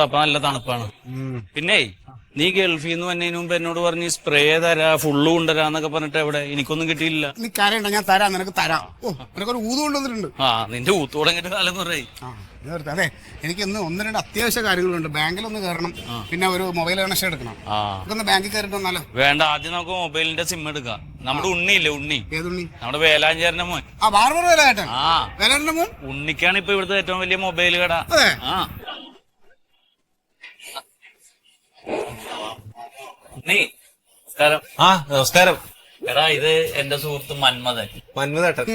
അപ്പൊ നല്ല തണുപ്പാണ്. പിന്നെ നീ ഗൾഫിൽ നിന്ന് വന്നതിന് മുമ്പ് എന്നോട് പറഞ്ഞ് സ്പ്രേ തരാ ഫുള്ള് കൊണ്ടുവരാന്നൊക്കെ പറഞ്ഞിട്ട് എവിടെ എനിക്കൊന്നും കിട്ടിയില്ല. നീ കരയണ്ട, ഞാൻ തരാം, നിനക്ക് തരാം. ഓ, നിനക്കൊരു ഊത് കൊണ്ടുവന്നിട്ടുണ്ട്. നിന്റെ ഊത്ത് തുടങ്ങിയിട്ട് കാലം പറയും. അതെ, എനിക്ക് ഇന്ന് ഒന്ന് രണ്ട് അത്യാവശ്യ കാര്യങ്ങളുണ്ട്. ബാങ്കിലൊന്ന് കയറണം, പിന്നെ ഒരു മൊബൈൽ കണക്ഷൻ എടുക്കണം. ഇതൊന്ന് ബാങ്കിൽ കയറിട്ട് വന്നാലോ? വേണ്ട, ആദ്യം നമുക്ക് മൊബൈലിന്റെ സിം എടുക്കാം. നമ്മുടെ ഉണ്ണിയില്ലേ, ഉണ്ണി. ഏതുണ്ണി? നമ്മുടെ വേലാഞ്ചേരന്റെ മോൻ. ബാർബർ വേലാട്ടൻ. വേലാട്ടന്റെ മോൻ. ഉണ്ണിക്കാണ് ഇപ്പൊ ഇവിടുത്തെ ഏറ്റവും വലിയ മൊബൈൽ കട. നമസ്കാരം. നമസ്കാരം. എടാ, ഇത് എന്റെ സുഹൃത്ത് മന്മഥൻ. മന്മഥേട്ടൻ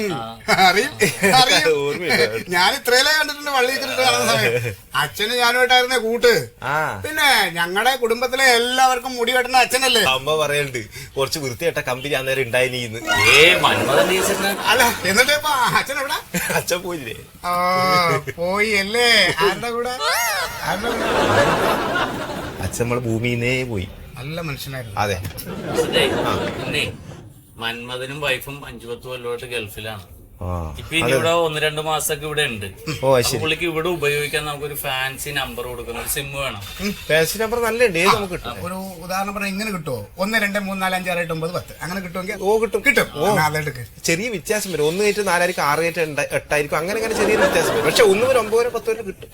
ഞാൻ ഇത്രയല്ലേ കണ്ടിട്ടുണ്ട് വള്ളി വെച്ചിട്ട് കാണുന്ന സമയം. അച്ഛന് ഞാനുമായിട്ടായിരുന്നേ കൂട്ട്. പിന്നെ ഞങ്ങളുടെ കുടുംബത്തിലെ എല്ലാവർക്കും മുടി വെട്ടുന്ന അച്ഛനല്ലേ. അമ്മ പറയണ്ട് കുറച്ച് വൃത്തിയായിട്ട കമ്പനി അന്നേരം ഉണ്ടായിന്ന്. അല്ല, എന്നിട്ട് ഇപ്പൊ അച്ഛൻ എവിടെ? അച്ഛൻ പോയില്ലേ? പോയി അല്ലേ? ആരുടെ കൂടെ? അച്ഛൻ നമ്മളെ ഭൂമിന്നേ പോയി. നല്ല മനുഷ്യനായിരുന്നു. അതെ. മന്മഥനും വൈഫും 5-10 കൊല്ലമായിട്ട് ഗൾഫിലാണ്. ഇപ്പൊ ഇനി ഇവിടെ 1-2 മാസമൊക്കെ ഇവിടെ ഉണ്ട്. പുള്ളിക്ക് ഇവിടെ ഉപയോഗിക്കാൻ നമുക്കൊരു ഫാൻസി നമ്പർ കൊടുക്കുന്ന ഒരു സിം വേണം. ഫാൻസി നമ്പർ നല്ല നമുക്ക് കിട്ടും. ഒരു ഉദാഹരണം പറഞ്ഞാൽ ഇങ്ങനെ കിട്ടുമോ? 1 2 3 4 5 6 8 9 10 അങ്ങനെ കിട്ടുമെങ്കിൽ? കിട്ടും കിട്ടും. ചെറിയ വ്യത്യാസം വരും. 1 കഴിഞ്ഞിട്ട് 4 ആയിരിക്കും, 6 കഴിഞ്ഞിട്ട് 8 ആയിരിക്കും. അങ്ങനെ ചെറിയൊരു വ്യത്യാസം വരും. പക്ഷെ 1 മുതൽ 9 വരെ 10 വരെ കിട്ടും.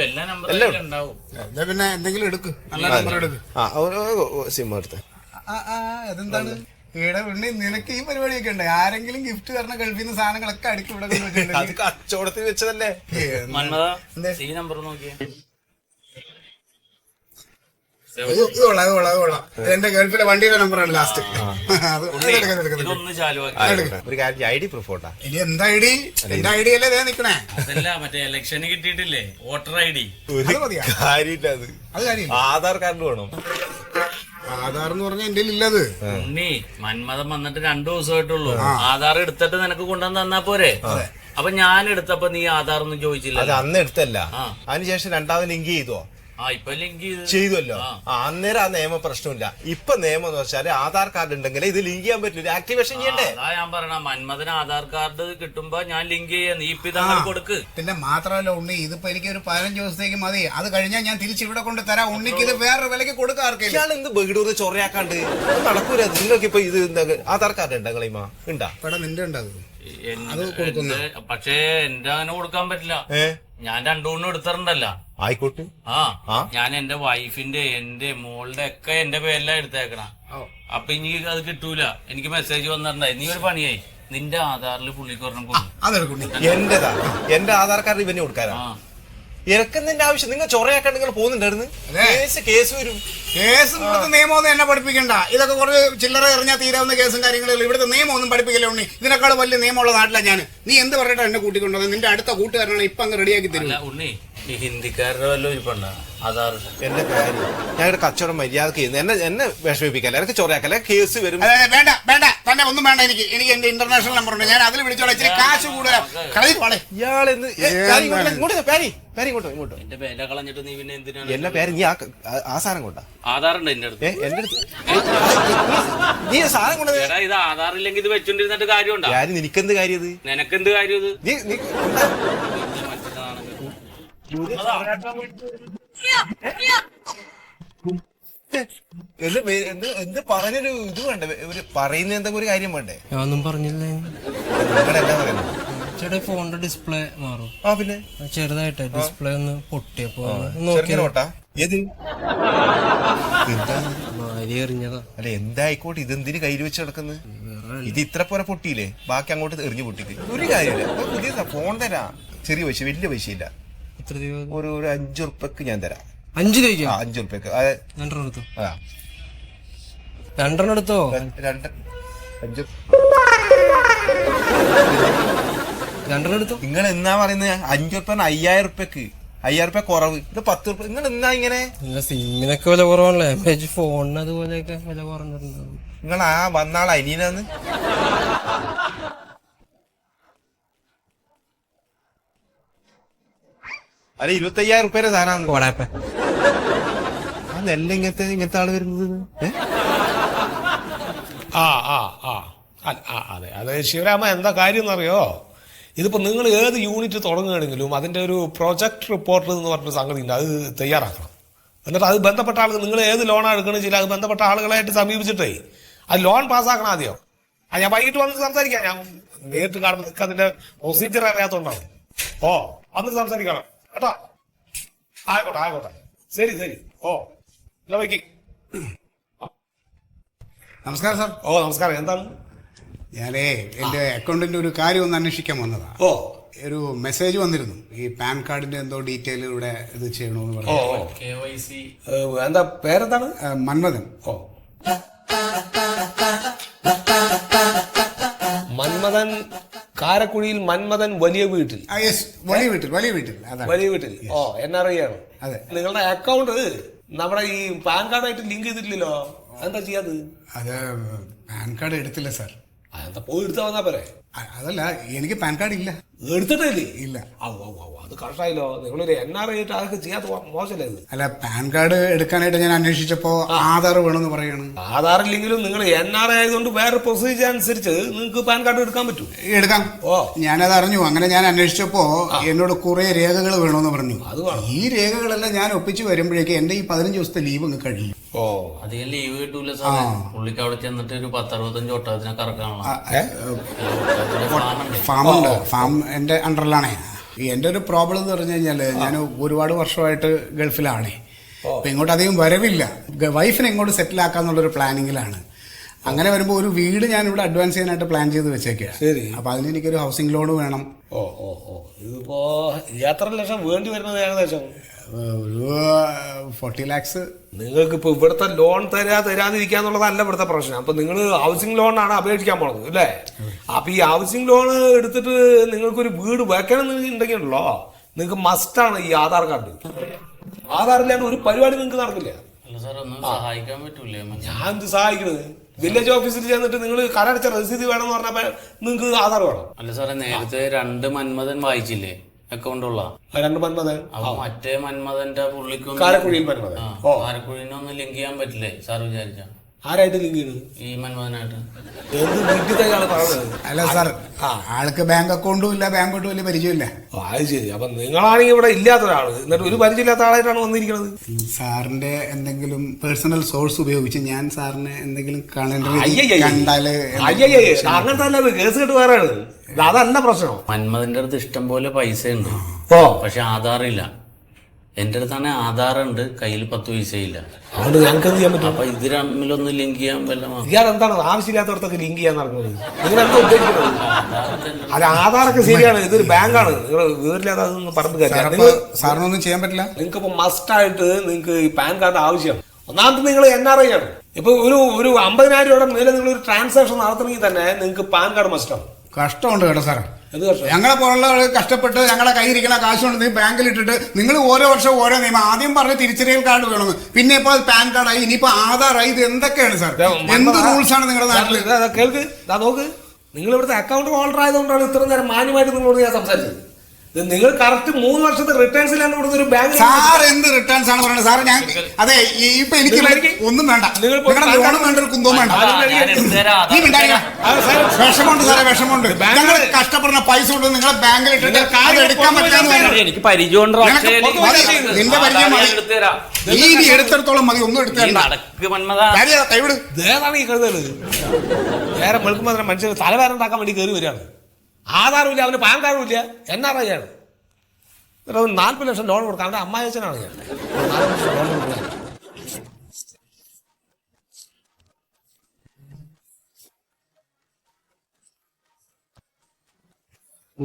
എല്ലാ നമ്പറും ഉണ്ടാവും. പിന്നെ എന്തെങ്കിലും എടുക്ക്, നല്ല നമ്പർ എടുക്ക്. സിം എടുത്ത്. അതെന്താണ് ഇവിടെ ഉണ്ണി, നിനക്ക് ഈ പരിപാടിയൊക്കെ ഉണ്ട്? ആരെങ്കിലും ഗിഫ്റ്റ് തരണ ഗൾഫിൽ നിന്ന് സാധനങ്ങളൊക്കെ അടുക്കി ഇവിടെ അത് കച്ചവടത്തിൽ വെച്ചതല്ലേ. ഈ നമ്പർ നോക്കിയേ. എന്റെ ഗൾഫിലെ വണ്ടിയുടെ നമ്പറാണ് ലാസ്റ്റ്. ഒരു കാര്യം, ഐ ഡി പ്രൂഫ് ഓട്ടാ. ഇനി എന്താ ഐ ഡി? എന്റെ ഐ ഡി അല്ലേ നിക്കണേ? അതല്ല, മറ്റേ ഇലക്ഷന് കിട്ടിയിട്ടില്ലേ വോട്ടർ ഐ ഡി. അത് കാര്യം ആധാർ കാർഡ് വേണം. ആധാർ എന്ന് പറഞ്ഞാൽ എന്റെ ഇല്ലത്. ഉണ്ണി, മന്മഥൻ വന്നിട്ട് 2 ദിവസമായിട്ടുള്ളൂ. ആധാർ എടുത്തിട്ട് നിനക്ക് കൊണ്ടുവന്ന് തന്നാ പോരെ? അപ്പൊ ഞാൻ എടുത്തപ്പോ നീ ആധാർ ഒന്നും ചോദിച്ചില്ല. അത് അന്ന് എടുത്തല്ല, അതിനുശേഷം രണ്ടാമത് ലിങ്ക് ചെയ്തോ? ഇപ്പൊ ലിങ്ക് ചെയ്തല്ലോ. അന്നേരം ആ നിയമ പ്രശ്നമില്ല. ഇപ്പൊ നിയമം എന്ന് വെച്ചാല് ആധാർ കാർഡ് ഉണ്ടെങ്കിൽ ഇത് ലിങ്ക് ചെയ്യാൻ പറ്റില്ല, ആക്ടിവേഷൻ ചെയ്യണ്ടേ? അതാ ഞാൻ പറയണ, മന്മഥന് ആധാർ കാർഡ് കിട്ടുമ്പോ ഞാൻ ലിങ്ക് ചെയ്യാം, നീ ഇപ്പൊ ഇതങ്ങനെ കൊടുക്ക്. പിന്നെ മാത്രമല്ല ഉണ്ണി, ഇതിപ്പോ എനിക്ക് ഒരു 15 ദിവസത്തേക്ക് മതി. അത് കഴിഞ്ഞാൽ ഞാൻ തിരിച്ച് ഇവിടെ കൊണ്ട് തരാം. ഉണ്ണിക്ക് ഇത് വേറൊരു വിലക്ക് കൊടുക്കാർക്കില്ല. ഇയാൾ എന്ത് ബഗിടൂർ ചൊറയാക്കാണ്ട് നടക്കൂല. നിങ്ങൾക്ക് ഇപ്പൊ ഇത് ആധാർ കാർഡ് ഉണ്ടോ? കളിമാ ഉണ്ടാ? നിന്റെ ഉണ്ടത്? പക്ഷേ എന്റെ അങ്ങനെ കൊടുക്കാൻ പറ്റില്ല. ഞാൻ 2 എടുത്തിട്ടുണ്ടല്ലോ. ആയിക്കോട്ടെ. ഞാൻ എന്റെ വൈഫിന്റെ, എന്റെ മോളുടെ ഒക്കെ എന്റെ പേരിലാണ് എടുത്തേക്കണ. അപ്പൊ ഇനി അത് കിട്ടൂല. എനിക്ക് മെസ്സേജ് വന്നിട്ടുണ്ടായി, നീ ഒരു പണിയായി, നിന്റെ ആധാറിൽ പുള്ളിക്കൊരെണ്ണം കൊടുക്കും. എന്റെ ആധാർ കാർഡ് ഇവനെ കൊടുക്കാനാ? ഇറക്കുന്നതിന്റെ ആവശ്യം നിങ്ങൾ ചൊറയാക്കാൻ നിങ്ങൾ പോകുന്നുണ്ടായിരുന്നു. കേസ് വരും. കേസ് ഇവിടുത്തെ നിയമമൊന്നും എന്നെ പഠിപ്പിക്കണ്ട. ഇതൊക്കെ കുറച്ച് ചില്ലറ എറിഞ്ഞാൽ തീരാവുന്ന കേസും കാര്യങ്ങളും. ഇവിടുത്തെ നിയമമൊന്നും പഠിപ്പിക്കില്ല ഉണ്ണി. ഇതിനേക്കാൾ വലിയ നിയമമുള്ള നാട്ടിലാണ് ഞാൻ. നീ എന്ത് പറഞ്ഞിട്ടാണ് എന്നെ കൂട്ടിക്കൊണ്ടത്? നിന്റെ അടുത്ത കൂട്ടുകാരനാണ് ഇപ്പൊ അങ്ങ് റെഡിയാക്കി തരും. ഉണ്ണി, ഈ ഹിന്ദിക്കാരുടെ വല്ലതും ഇരിപ്പുണ്ടോ ആധാർ? എന്റെ കാര്യം, ഞങ്ങളുടെ കച്ചവടം മര്യാദക്ക് ചെയ്യുന്നു. എന്നെ വിഷമിപ്പിക്കല്ല, എനിക്ക് ചൊറയാക്കല്ല. കേസ് വരും. വേണ്ട വേണ്ട, തന്നെ ഒന്നും വേണ്ട. എനിക്ക് എന്റെ ഇന്റർനാഷണൽ നമ്പർ ഉണ്ട്, ഞാൻ അതിൽ വിളിച്ചോളാം. ഇച്ചിരി കാശ് കൂടുതലാണ്. ഇയാളെന്ന് ഇങ്ങോട്ടോ എന്റെ പേര കളഞ്ഞിട്ട് നീ പിന്നെ എന്തിനാണ് എല്ലാ പേര്? നീ ആ സാധനം കൊണ്ടാ? ആധാറുണ്ട് എന്റെ അടുത്ത്. എന്റെ അടുത്ത് നീ സാധനം കൊണ്ട? ഇത് ആധാറില്ലെങ്കിൽ ഇത് വെച്ചോണ്ടിരുന്നിട്ട് കാര്യമുണ്ടോ? നിനക്കെന്ത് കാര്യം? ഇത് നിനക്കെന്ത് കാര്യം? ഇത് എന്ത് പറഞ്ഞൊരു ഇത് വേണ്ടേ? ഒരു പറയുന്ന എന്തെങ്കിലും ഒരു കാര്യം വേണ്ടേ? ഞാനൊന്നും പറഞ്ഞില്ലേ. എന്താ പറയുന്നത്? ചേട്ടാ, ഫോണിന്റെ ഡിസ്പ്ലേ മാറും. പിന്നെ ചെറുതായിട്ട് ഡിസ്പ്ലേ ഒന്ന് പൊട്ടിയപ്പോ എറിഞ്ഞതാ. അല്ല, എന്തായിക്കോട്ടെ, ഇതെന്തിന് കയ്യിൽ വെച്ച് കിടക്കുന്നത്? ഇത് ഇത്ര പോലെ പൊട്ടിയില്ലേ, ബാക്കി അങ്ങോട്ട് എറിഞ്ഞു പൊട്ടിക്ക്. ഒരു കാര്യമില്ല. പുതിയ ഫോൺ തരാം, ചെറിയ പൈസ, വലിയ പൈസയില്ല. ഒരു 5 ഉറുപ്പ്യക്ക് ഞാൻ തരാം. 5 രൂപയ്ക്ക്? 5 ഉറുപ്പ്യക്ക്. 2 എടുത്തോ. 2 എടുത്തോ. 2 എടുത്തോ. നിങ്ങൾ എന്നാ പറയുന്നത്? 5 ഉറുപ്പ്യ 5000 ഉറുപ്പ്യക്ക്. 5000 ഉറുപ്പ്യ കുറവ്. ഇത് 10 ഉറുപ്പ്യ. നിങ്ങൾ എന്നാ ഇങ്ങനെ? സിമ്മിനൊക്കെ വില കുറവാണല്ലേ, ഫോണിന് അതുപോലെയൊക്കെ വില കുറഞ്ഞിട്ടുണ്ടാവും. നിങ്ങൾ ആ വന്നാൾ അനിയനാന്ന്. അല്ല, 25,000 ഉറുപ്പ്യയുടെ സാധനമാണ്. ആ നെല്ല് ഇങ്ങനത്തെ ആള് വരുന്നത്. അതെ അതെ ശിവരാമ, എന്താ കാര്യം എന്നറിയോ? ഇതിപ്പോ നിങ്ങൾ ഏത് യൂണിറ്റ് തുടങ്ങുകയാണെങ്കിലും അതിന്റെ ഒരു പ്രൊജക്ട് റിപ്പോർട്ട് എന്ന് പറഞ്ഞൊരു സംഗതി ഉണ്ട്, അത് തയ്യാറാക്കണം. എന്നിട്ട് അത് ബന്ധപ്പെട്ട ആളുകൾ നിങ്ങൾ ഏത് ലോണാണ് എടുക്കണമെന്ന് വെച്ചാൽ അത് ബന്ധപ്പെട്ട ആളുകളായിട്ട് സമീപിച്ചിട്ടേ അത് ലോൺ പാസ്സാക്കണം ആദ്യം. ഞാൻ വൈകിട്ട് വന്ന് സംസാരിക്കാം. ഞാൻ നേരിട്ട് കാണുമ്പോൾ നിങ്ങൾക്ക് അതിന്റെ പ്രൊസീജിയർ അറിയാത്തതുകൊണ്ടാണ്. ഓ വന്ന് സംസാരിക്കണം കേട്ടോ. ആയിക്കോട്ടെ. ശരി. ഓ എന്നാ വയ്ക്ക്. നമസ്കാരം സാർ. ഓ നമസ്കാരം. എന്താണ്? ഞാനേ എന്റെ അക്കൗണ്ടിന്റെ ഒരു കാര്യം ഒന്ന് അന്വേഷിക്കാൻ വന്നതാ. ഓ ഒരു മെസ്സേജ് വന്നിരുന്നു, ഈ പാൻ കാർഡിന്റെ എന്തോ ഡീറ്റെയിൽ ഇവിടെ ഇത് ചെയ്യണമെന്ന് പറഞ്ഞു. KYC. എന്താ പേരെന്താണ്? മന്മഥൻ. ഓ മന്മഥൻ, കാരക്കുഴിയിൽ മന്മഥൻ, വലിയ വീട്ടിൽ. യെസ്, വലിയ വീട്ടിൽ അതാണ്. വലിയ വീട്ടിൽ. ഓ NRI ആണ്. അതെ. നിങ്ങളുടെ അക്കൗണ്ട് നമ്മുടെ ഈ പാൻ കാർഡായിട്ട് ലിങ്ക് ചെയ്തിട്ടില്ലല്ലോ, എന്താ ചെയ്യാത്? അത് പാൻ കാർഡ് എടുത്തില്ല സാർ. എന്താ പോയി എടുത്താ വന്നാ പോരെ? അതല്ല, എനിക്ക് പാൻ കാർഡ് ഇല്ല. എടുത്തിട്ടില്ലേ? ഇല്ല. അത് കറക്റ്റായല്ലോ. നിങ്ങളൊരു NRI ആയിട്ട് അതൊക്കെ ചെയ്യാത്ത മോശമല്ലേ ഇത്? അല്ല, പാൻ കാർഡ് എടുക്കാനായിട്ട് ഞാൻ അന്വേഷിച്ചപ്പോ ആധാർ വേണമെന്ന് പറയാണ്. ആധാറില്ലെങ്കിലും നിങ്ങൾ NRI ആയതുകൊണ്ട് വേറെ പ്രൊസീജിയർ അനുസരിച്ച് നിങ്ങൾക്ക് പാൻ കാർഡ് എടുക്കാൻ പറ്റും. എടുക്കാം. ഞാനത് അറിഞ്ഞു. അങ്ങനെ ഞാൻ അന്വേഷിച്ചപ്പോ എന്നോട് കുറെ രേഖകൾ വേണമെന്ന് പറഞ്ഞു. ഈ രേഖകളെല്ലാം ഞാൻ ഒപ്പിച്ച് വരുമ്പോഴേക്ക് എന്റെ ഈ 15 ദിവസത്തെ ലീവ് അങ്ങ് കഴിയും. അധികം ലീവ് കിട്ടൂല സാറേ. പുള്ളിക്ക് അവിടെ ചെന്നിട്ട് ഒരു 10-65 ഒട്ടകത്തിനെ കറക്കാനുള്ള ഫാമുണ്ട്. ഫാം എന്റെ അണ്ടറിലാണേ. എന്റെ ഒരു പ്രോബ്ലം എന്ന് പറഞ്ഞു കഴിഞ്ഞാല്, ഞാൻ ഒരുപാട് വർഷമായിട്ട് ഗൾഫിലാണ്. അപ്പൊ ഇങ്ങോട്ട് അധികം വരവില്ല. വൈഫിനെ ഇങ്ങോട്ട് സെറ്റിൽ ആക്കാന്നുള്ളൊരു പ്ലാനിങ്ങിലാണ്. അങ്ങനെ വരുമ്പോ ഒരു വീട് ഞാൻ ഇവിടെ അഡ്വാൻസ് ചെയ്യാനായിട്ട് പ്ലാൻ ചെയ്ത് വെച്ചേക്കാ. അപ്പൊ അതിന് എനിക്കൊരു ഹൗസിംഗ് ലോൺ വേണം. ഇതിപ്പോ എത്ര ലക്ഷം വേണ്ടി വരുന്നത്? ഏകദേശം ഒരു 40 lakhs. നിങ്ങൾക്ക് ഇപ്പൊ ഇവിടുത്തെ ലോൺ തരാതിരിക്കാന്നുള്ളതല്ല ഇവിടുത്തെ പ്രശ്നം. അപ്പൊ നിങ്ങൾ ഹൗസിംഗ് ലോണാണ് അപേക്ഷിക്കാൻ പോണത് അല്ലേ? അപ്പൊ ഈ ഹൗസിംഗ് ലോൺ എടുത്തിട്ട് നിങ്ങൾക്കൊരു വീട് വെക്കണം എന്നുണ്ടെങ്കിലോ നിങ്ങൾക്ക് മസ്റ്റാണ് ഈ ആധാർ കാർഡ്. ആധാറില്ലാണ്ട് ഒരു പരിപാടി നിങ്ങൾക്ക് നടക്കില്ല. സഹായിക്കാൻ പറ്റൂലേ? ഞാൻ എന്ത് സഹായിക്കണത്? വില്ലേജ് ഓഫീസിൽ ചെന്നിട്ട് നിങ്ങൾ കരടച്ച രസീത് വേണമെന്ന് പറഞ്ഞപ്പോ നിങ്ങൾക്ക് ആധാർ വേണം. അല്ല സാറേ, നേരത്തെ 2 മന്മഥൻ വായിച്ചില്ലേ അക്കൗണ്ട് ഉള്ള? 2 മന്മഥൻ. അപ്പൊ മറ്റേ മന്മഥന്റെ പുള്ളിക്കൊന്നും കാരക്കുഴിയിൽ മന്മഥൻ. കാരക്കുഴിനൊന്നും ലിങ്ക് ചെയ്യാൻ പറ്റില്ലേ സാർ വിചാരിച്ച? ആരായിട്ട് ലിങ്ക് ചെയ്യുന്നത്? ഈ മന്മഥനായിട്ട്. അല്ല സാർ, ആൾക്ക് ബാങ്ക് അക്കൗണ്ടും ഇല്ല, ബാങ്കോട്ട് വലിയ പരിചയമില്ല. അത് ശരി. അപ്പൊ നിങ്ങളാണെങ്കിൽ ഇവിടെ ഇല്ലാത്ത ഒരാള്, എന്നിട്ട് ഒരു പരിചയമില്ലാത്ത ആളായിട്ടാണ് വന്നിരിക്കുന്നത്. സാറിന്റെ എന്തെങ്കിലും പേഴ്സണൽ സോഴ്സ് ഉപയോഗിച്ച് ഞാൻ സാറിനെ എന്തെങ്കിലും കണ്ടാല് അങ്ങനത്തെ അല്ല, കേസ് കേട്ട് വേറെയാണ്. അതല്ല പ്രശ്നം. മന്മഥന്റെ അടുത്ത് ഇഷ്ടം പോലെ പൈസ ഉണ്ട്, പക്ഷെ ആധാറില്ല. എന്റെ അടുത്താണ് ആധാറുണ്ട്, കയ്യിൽ 10 പൈസയില്ല. അതുകൊണ്ട് ഞങ്ങൾക്ക് എന്ത് ചെയ്യാൻ പറ്റും? അപ്പൊ ഇത് തമ്മിലൊന്നും ലിങ്ക് ചെയ്യാൻ വല്ലതും. ഇയാൾ എന്താണ് ആവശ്യമില്ലാത്തവർക്കൊക്കെ ലിങ്ക് ചെയ്യാൻ നടക്കുന്നത്? നിങ്ങൾ എന്താ ഉദ്ദേശിക്കുന്നത്? അത് ആധാറൊക്കെ ശരിയാണ്, ഇതൊരു ബാങ്കാണ്. നിങ്ങൾ വീട്ടിലേതാ പറഞ്ഞു കാര്യം. സാറിനൊന്നും ചെയ്യാൻ പറ്റില്ല. നിങ്ങൾക്ക് ഇപ്പൊ മസ്റ്റ് ആയിട്ട് നിങ്ങൾക്ക് ഈ പാൻ കാർഡ് ആവശ്യമാണ്. ഒന്നാമത് നിങ്ങൾ NRI ആണ്. ഇപ്പൊ ഒരു 50,000 രൂപയുടെ മേലെ നിങ്ങൾ ഒരു ട്രാൻസാക്ഷൻ നടത്തണമെങ്കിൽ തന്നെ നിങ്ങൾക്ക് പാൻ കാർഡ് മസ്റ്റാണ്. കഷ്ടമുണ്ട് കേട്ടോ സാർ. ഞങ്ങളെ പോലുള്ള കഷ്ടപ്പെട്ട് ഞങ്ങളെ കയ്യിരിക്കുന്ന കാശ് കൊണ്ട് ബാങ്കിൽ ഇട്ടിട്ട് നിങ്ങൾ ഓരോ വർഷം ഓരോ നിയമം. ആദ്യം പറഞ്ഞ് തിരിച്ചറിയൽ കാർഡ് വേണമെന്ന്, പിന്നെ ഇപ്പൊ പാൻ കാർഡായി, ഇനിയിപ്പോ ആധാറായി. ഇത് എന്തൊക്കെയാണ് സാർ? എന്ത് റൂൾസ് ആണ് നിങ്ങളുടെ നാട്ടിൽ? കേൾക്ക്, നോക്ക്, നിങ്ങൾ ഇവിടുത്തെ അക്കൗണ്ട് ഹോൾഡർ ആയതുകൊണ്ടാണ് ഇത്ര നേരം മാന്യമായിട്ട് നിങ്ങളോട് ഞാൻ സംസാരിച്ചത്. നിങ്ങൾ കറക്റ്റ് 3 വർഷത്തെ റിട്ടേൺസിലാണ് ഇവിടുത്തെ ഒരു ബാങ്ക്. സാർ എന്ത് റിട്ടേൺസ് ആണ് പറയുന്നത് സാർ? ഞാൻ അതെ, ഇപ്പൊ എനിക്ക് ഒന്നും വേണ്ട, ലോണും വേണ്ട, ഒരു കുന്തവും വേണ്ട. വിഷമുണ്ട് സാറേ, വിഷമുണ്ട്. ഞങ്ങൾ കഷ്ടപ്പെടുന്ന പൈസ കൊണ്ട് നിങ്ങളെ ബാങ്കിൽ ഇട്ടിട്ട് എടുക്കാൻ പറ്റില്ല. എനിക്ക് പരിചയമുണ്ടോ? നിന്റെ പരിചയം മതി, നീ എടുത്തിടത്തോളം മതി. ഒന്നും എടുത്തേണ്ട, കൈവിട്. ഏതാണ് ഈ കരുതല്? നേരെ വെളുക്കുമ്പോൾ തന്നെ മനുഷ്യർ തലവേറുണ്ടാക്കാൻ വേണ്ടി കയറി വരികയാണ്. ആധാറും ഇല്ല, അവന് പാൻ കാർഡും ഇല്ല, NRI ആണ്. എന്നിട്ട് അവന് 40 ലക്ഷം ലോൺ കൊടുക്കാം. അവന്റെ അമ്മായച്ചനാണ് ഞാൻ. 40 ലക്ഷം ലോൺ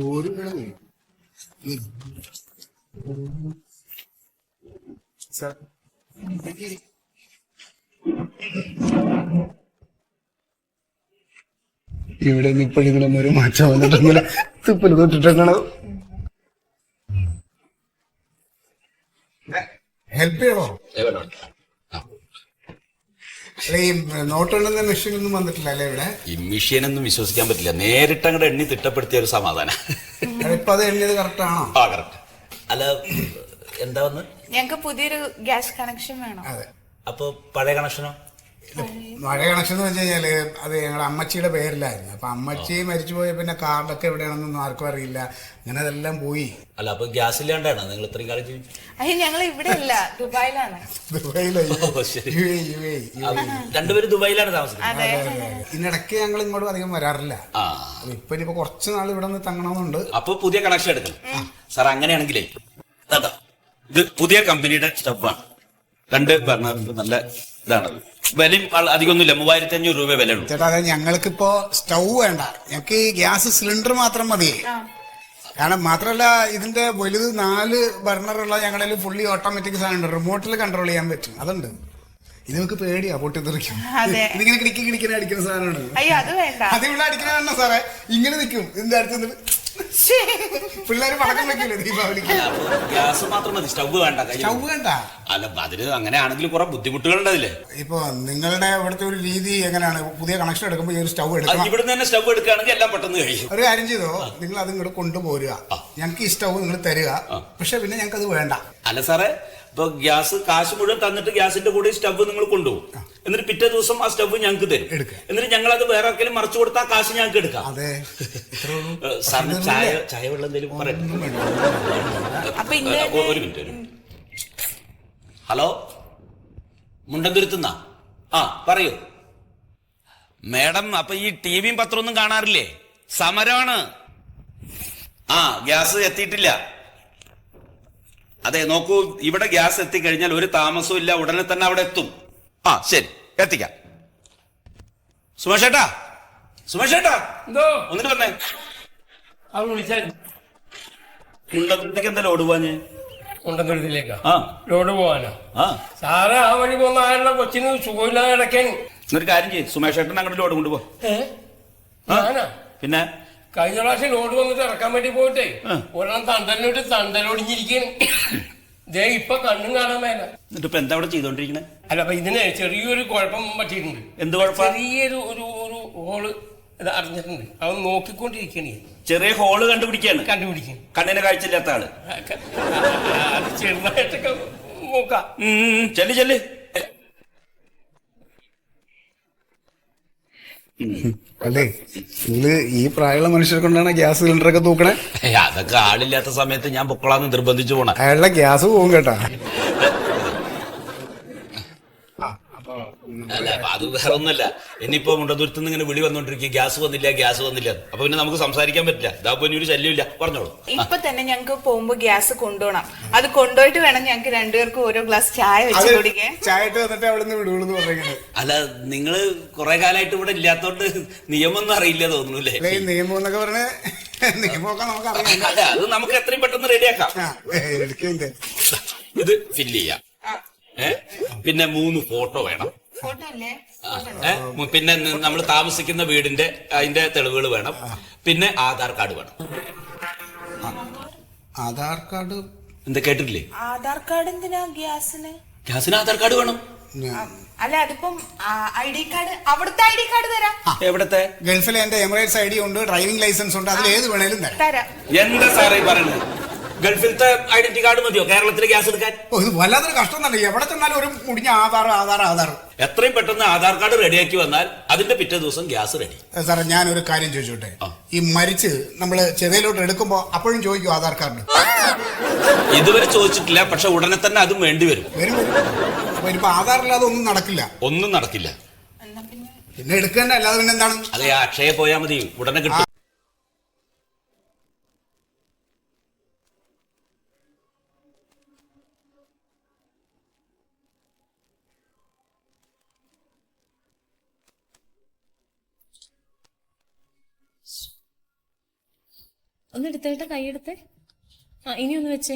കൊടുക്കാൻ ഇവിടെ നിന്ന് ഇപ്പോഴെങ്കിലും ഒരു മാറ്റം വന്നിട്ട് തുപ്പല് തൊട്ടിട്ടാണ്. ഹെൽപ്പ് ചെയ്യണോ? അല്ല, ഈ നോട്ടുണ്ടെന്ന മെഷീൻ ഒന്നും വന്നിട്ടില്ല അല്ലേ ഇവിടെ? ഈ മെഷീനൊന്നും വിശ്വസിക്കാൻ പറ്റില്ല. നേരിട്ട് അങ്ങോട്ട് എണ്ണി തിട്ടപ്പെടുത്തിയ ഒരു സമാധാനം. ഇപ്പൊ അത് എണ്ണിയത് കറക്റ്റ് ആണോ? ആ, കറക്റ്റ്. അല്ല, എന്താ വന്ന്? ഞങ്ങക്ക് പുതിയൊരു ഗ്യാസ് കണക്ഷൻ വേണം. അതെ. അപ്പൊ പഴയ കണക്ഷനോ? പഴയ കണക്ഷൻ എന്ന് വെച്ച് കഴിഞ്ഞാല് അത് ഞങ്ങളുടെ അമ്മച്ചിയുടെ പേരിലായിരുന്നു. അപ്പൊ അമ്മച്ചി മരിച്ചുപോയ പിന്നെ കാർഡൊക്കെ എവിടെയാണെന്നൊന്നും ആർക്കും അറിയില്ല. അങ്ങനെ അതെല്ലാം പോയി. അല്ല അപ്പൊ ഗ്യാസ് ഇല്ലാണ്ടാണ് നിങ്ങൾ ഇത്രയും കാലം ജീവിച്ചു? അയ്യോ ഞങ്ങൾ ഇവിടെ അല്ല, ദുബായിലാണ്. രണ്ടുപേരും ദുബായിലാണ് താമസിക്കുന്നത്. ഇതിനിടയ്ക്ക് ഞങ്ങൾ ഇങ്ങോട്ട് അധികം വരാറില്ല. ഇപ്പൊ ഇനിയിപ്പോ കുറച്ച് നാൾ ഇവിടെ നിന്ന് തങ്ങണമെന്നുണ്ട്. അപ്പൊ പുതിയ കണക്ഷൻ എടുക്കണം സാർ. അങ്ങനെയാണെങ്കിലേ ഇത് പുതിയ കമ്പനിയുടെ സ്റ്റവാണ്. 2 ബർണർ നല്ല ഇതാണ്. വിലയും അധികമൊന്നുമില്ല, 3500 രൂപ വില ഉള്ളൂ. ചേട്ടാ, അതായത് ഞങ്ങൾക്കിപ്പോ സ്റ്റൗ വേണ്ട, ഞങ്ങൾക്ക് ഗ്യാസ് സിലിണ്ടർ മാത്രം മതി. കാരണം മാത്രമല്ല ഇതിന്റെ വലുത് 4 ബർണറുള്ള ഞങ്ങളുടെ ഫുള്ളി ഓട്ടോമാറ്റിക് സാധനം റിമോട്ടിൽ കൺട്രോൾ ചെയ്യാൻ പറ്റും. അതുണ്ട്. ഇത് നമുക്ക് പേടിയാ പൊട്ടിത്തെറിക്കും. ഇതിങ്ങനെ കിടിക്കുന്ന അടിക്കുന്ന സാധനമാണ്. അയ്യോ അത് വേണ്ട. അത് ഇവിടെ അടിക്കണ സാറേ ഇങ്ങനെ നിൽക്കും ഇതിന്റെ അടുത്ത് പിള്ളേര് പടക്കം വെക്കില്ലേ ദീപാവലിക്ക്. ഗ്യാസ് മാത്രം മതി, സ്റ്റവ് വേണ്ട. സ്റ്റവ് വേണ്ട. അല്ല അതിന് അങ്ങനെയാണെങ്കിലും കുറെ ബുദ്ധിമുട്ടുകളുണ്ടതില്ലേ. ഇപ്പൊ നിങ്ങളുടെ ഇവിടുത്തെ ഒരു രീതി എങ്ങനെയാണ്? പുതിയ കണക്ഷൻ എടുക്കുമ്പോൾ ഈ ഒരു സ്റ്റവ് എടുക്കണം. ഇവിടെ തന്നെ സ്റ്റവ് എടുക്കുകയാണെങ്കിൽ എല്ലാം പെട്ടെന്ന് കഴിയും. ഒരു കാര്യം ചെയ്തോ, നിങ്ങൾ അത് ഇങ്ങോട്ട് കൊണ്ടുപോരുക. ഞങ്ങൾക്ക് ഈ സ്റ്റവ് നിങ്ങൾ തരിക, പക്ഷെ പിന്നെ ഞങ്ങൾക്ക് അത് വേണ്ട. അല്ല സാറേ, ഇപ്പൊ ഗ്യാസ് കാശ് മുഴുവൻ തന്നിട്ട് ഗ്യാസിന്റെ കൂടെ സ്റ്റവ് നിങ്ങൾ കൊണ്ടുപോകും. എന്നിട്ട് പിറ്റേ ദിവസം ആ സ്റ്റവ് ഞങ്ങൾക്ക് തരും. എന്നിട്ട് ഞങ്ങൾ അത് വേറെ ആർക്കെങ്കിലും മറിച്ചു കൊടുത്താൽ കാശ് ഞങ്ങൾക്ക് എടുക്കാം. അതെ. സാറിന് ചായ വെള്ളം എന്തെങ്കിലും പറയട്ടെ? ഒരു മിനിറ്റ്. ഹലോ, മുണ്ടന്തുരുത്തുന്ന? പറയൂ മേഡം. അപ്പൊ ഈ ടിവിയും പത്രമൊന്നും കാണാറില്ലേ? സമരമാണ്. ഗ്യാസ് എത്തിയിട്ടില്ല. അതെ, നോക്കൂ, ഇവിടെ ഗ്യാസ് എത്തിക്കഴിഞ്ഞാൽ ഒരു താമസവും ഇല്ല, ഉടനെ തന്നെ അവിടെ എത്തും. ശരി, എത്തിക്കാം. സുമേഷേട്ടാ, സുമേഷേട്ടാ, ഒന്നിട്ട് വന്നേ. മുണ്ടന്തുരുത്തേക്ക് എന്താ ലോഡ് പോവാഞ്ഞേ? മുണ്ടന്തുരുത്തിലേക്കാ ലോഡ് പോവാനോ? സാറ് ആ വഴി പോകുന്ന ആരുടെ കൊച്ചിന് സുഖമില്ലാതെ കിടക്കാൻ. ഒരു കാര്യം ചെയ്യും, സുമേഷേട്ടൻ അങ്ങോട്ട് ലോഡ് കൊണ്ടുപോ. പിന്നെ കഴിഞ്ഞ പ്രാവശ്യം ലോഡ് വന്നിട്ട് ഇറക്കാൻ വേണ്ടി പോയിട്ടേ ഒരെണ്ണം തണ്ടലൊടിഞ്ഞിരിക്കുന്നു. ദേ ഇപ്പൊ കണ്ണും കാണാൻ മേല. എന്നിട്ട് ഇപ്പൊ എന്താ അവിടെ ചെയ്തോണ്ടിരിക്കണേ? അല്ല, അപ്പൊ ഇതിന് ചെറിയൊരു കുഴപ്പം പറ്റിയിട്ടുണ്ട്. എന്ത് കുഴപ്പം? ചെറിയൊരു ഒരു ഹോള് അറിഞ്ഞിട്ടുണ്ട്. അത് നോക്കിക്കൊണ്ടിരിക്കണേ. ചെറിയ ഹോള് കണ്ടുപിടിക്കും. കണ്ണിന് കാഴ്ചയില്ലാത്ത ആള്. അത് ചെറുതായിട്ടൊക്കെ നോക്കാം. ചെല്ല്. അല്ലേ, നിങ്ങള് ഈ പ്രായമുള്ള മനുഷ്യരെ കൊണ്ടാണ് ഗ്യാസ് സിലിണ്ടർ ഒക്കെ തൂക്കണേ? അതൊക്കെ ആളില്ലാത്ത സമയത്ത് ഞാൻ പൊക്കളാന്ന് നിർബന്ധിച്ചു പോണ. അയാളുടെ ഗ്യാസ് പോകും കേട്ടാ. അല്ല, അത് വേറെ ഒന്നല്ല. ഇനിയിപ്പോ മുണ്ടന്തുരുത്ത് നിന്ന് ഇങ്ങനെ വിളി വന്നോണ്ടിരിക്കും, ഗ്യാസ് വന്നില്ല. അപ്പൊ പിന്നെ നമുക്ക് സംസാരിക്കാൻ പറ്റില്ല. ഇതാവുമ്പോ ഇനി ഒരു ശല്യമില്ല. പറഞ്ഞോളൂ. ഇപ്പൊ തന്നെ ഞങ്ങക്ക് പോകുമ്പോ ഗ്യാസ് കൊണ്ടുപോകണം. അത് കൊണ്ടുപോയിട്ട് വേണം ഞങ്ങക്ക് രണ്ടുപേർക്കും ഓരോ ഗ്ലാസ് ചായ വെച്ച് കുടിക്കാൻ. ചായ ഇട്ട് വന്നിട്ട് അവിടെ നിന്ന് വിടുകയെന്ന് പറയുന്നത്. അല്ല, നിങ്ങള് കുറെ കാലമായിട്ട് ഇവിടെ ഇല്ലാത്തോണ്ട് നിയമമൊന്നും അറിയില്ല തോന്നുന്നല്ലേ? നിയമം എന്നൊക്കെ പറഞ്ഞ നിയമമൊക്കെ നമുക്കറിയാം. അല്ല, അത് നമുക്ക് എത്രയും പെട്ടെന്ന് റെഡിയാക്കാം. ഇത് ഫില്ല് ചെയ്യാം. പിന്നെ 3 ഫോട്ടോ വേണം. പിന്നെ നമ്മൾ താമസിക്കുന്ന വീടിന്റെ അതിന്റെ തെളിവുകൾ വേണം. പിന്നെ ആധാർ കാർഡ് വേണം. ആധാർ കാർഡ് എന്താ കേട്ടിട്ടില്ലേ? ആധാർ കാർഡ് എന്തിനാ ഗ്യാസിന്? ഗ്യാസിന് ആധാർ കാർഡ് വേണം. അല്ല, അതിപ്പം ID കാർഡ്, അവിടുത്തെ ID കാർഡ് തരാം. എവിടത്തെ? ഗൾഫിലെ എന്റെ എമിറേറ്റ്സ് ID ഉണ്ട്, ഡ്രൈവിംഗ് ലൈസൻസ് ഉണ്ട്, അതിൽ ഏത് വേണേലും തരാം. എന്താ സാറേ പറയുന്നത്? ഗൾഫിലത്തെ ഐഡന്റിറ്റി കാർഡ് മതിയോ കേരളത്തിലെ ഗ്യാസ് എടുക്കാൻ? ഇത് വല്ലാത്തൊരു കഷ്ടം തന്നെ. എവിടെ ചെന്നാലും ഒരു മുടിഞ്ഞ ആധാർ. എത്രയും പെട്ടെന്ന് ആധാർ കാർഡ് റെഡിയാക്കി വന്നാൽ അതിന്റെ പിറ്റേ ദിവസം ഗ്യാസ് റെഡി. സാറേ, ഞാനൊരു കാര്യം ചോദിച്ചോട്ടെ. ഈ മരിച്ച് നമ്മള് ചെതയിലോട്ട് എടുക്കുമ്പോ അപ്പോഴും ചോദിക്കും ആധാർ കാർഡ്? ഇതുവരെ ചോദിച്ചിട്ടില്ല, പക്ഷെ ഉടനെ തന്നെ അതും വേണ്ടി വരും. അപ്പൊ ഇനിയിപ്പോ ആധാറില്ലാതെ ഒന്നും നടക്കില്ല. പിന്നെ എടുക്കേണ്ട, അല്ലാതെ പിന്നെ എന്താണ്? അതെ, അക്ഷയ പോയാൽ മതി, ഉടനെ കിട്ടും. ഒന്ന് എടുത്തേട്ട, കൈയെടുത്തേ. ഇനി ഒന്ന് വെച്ചേ.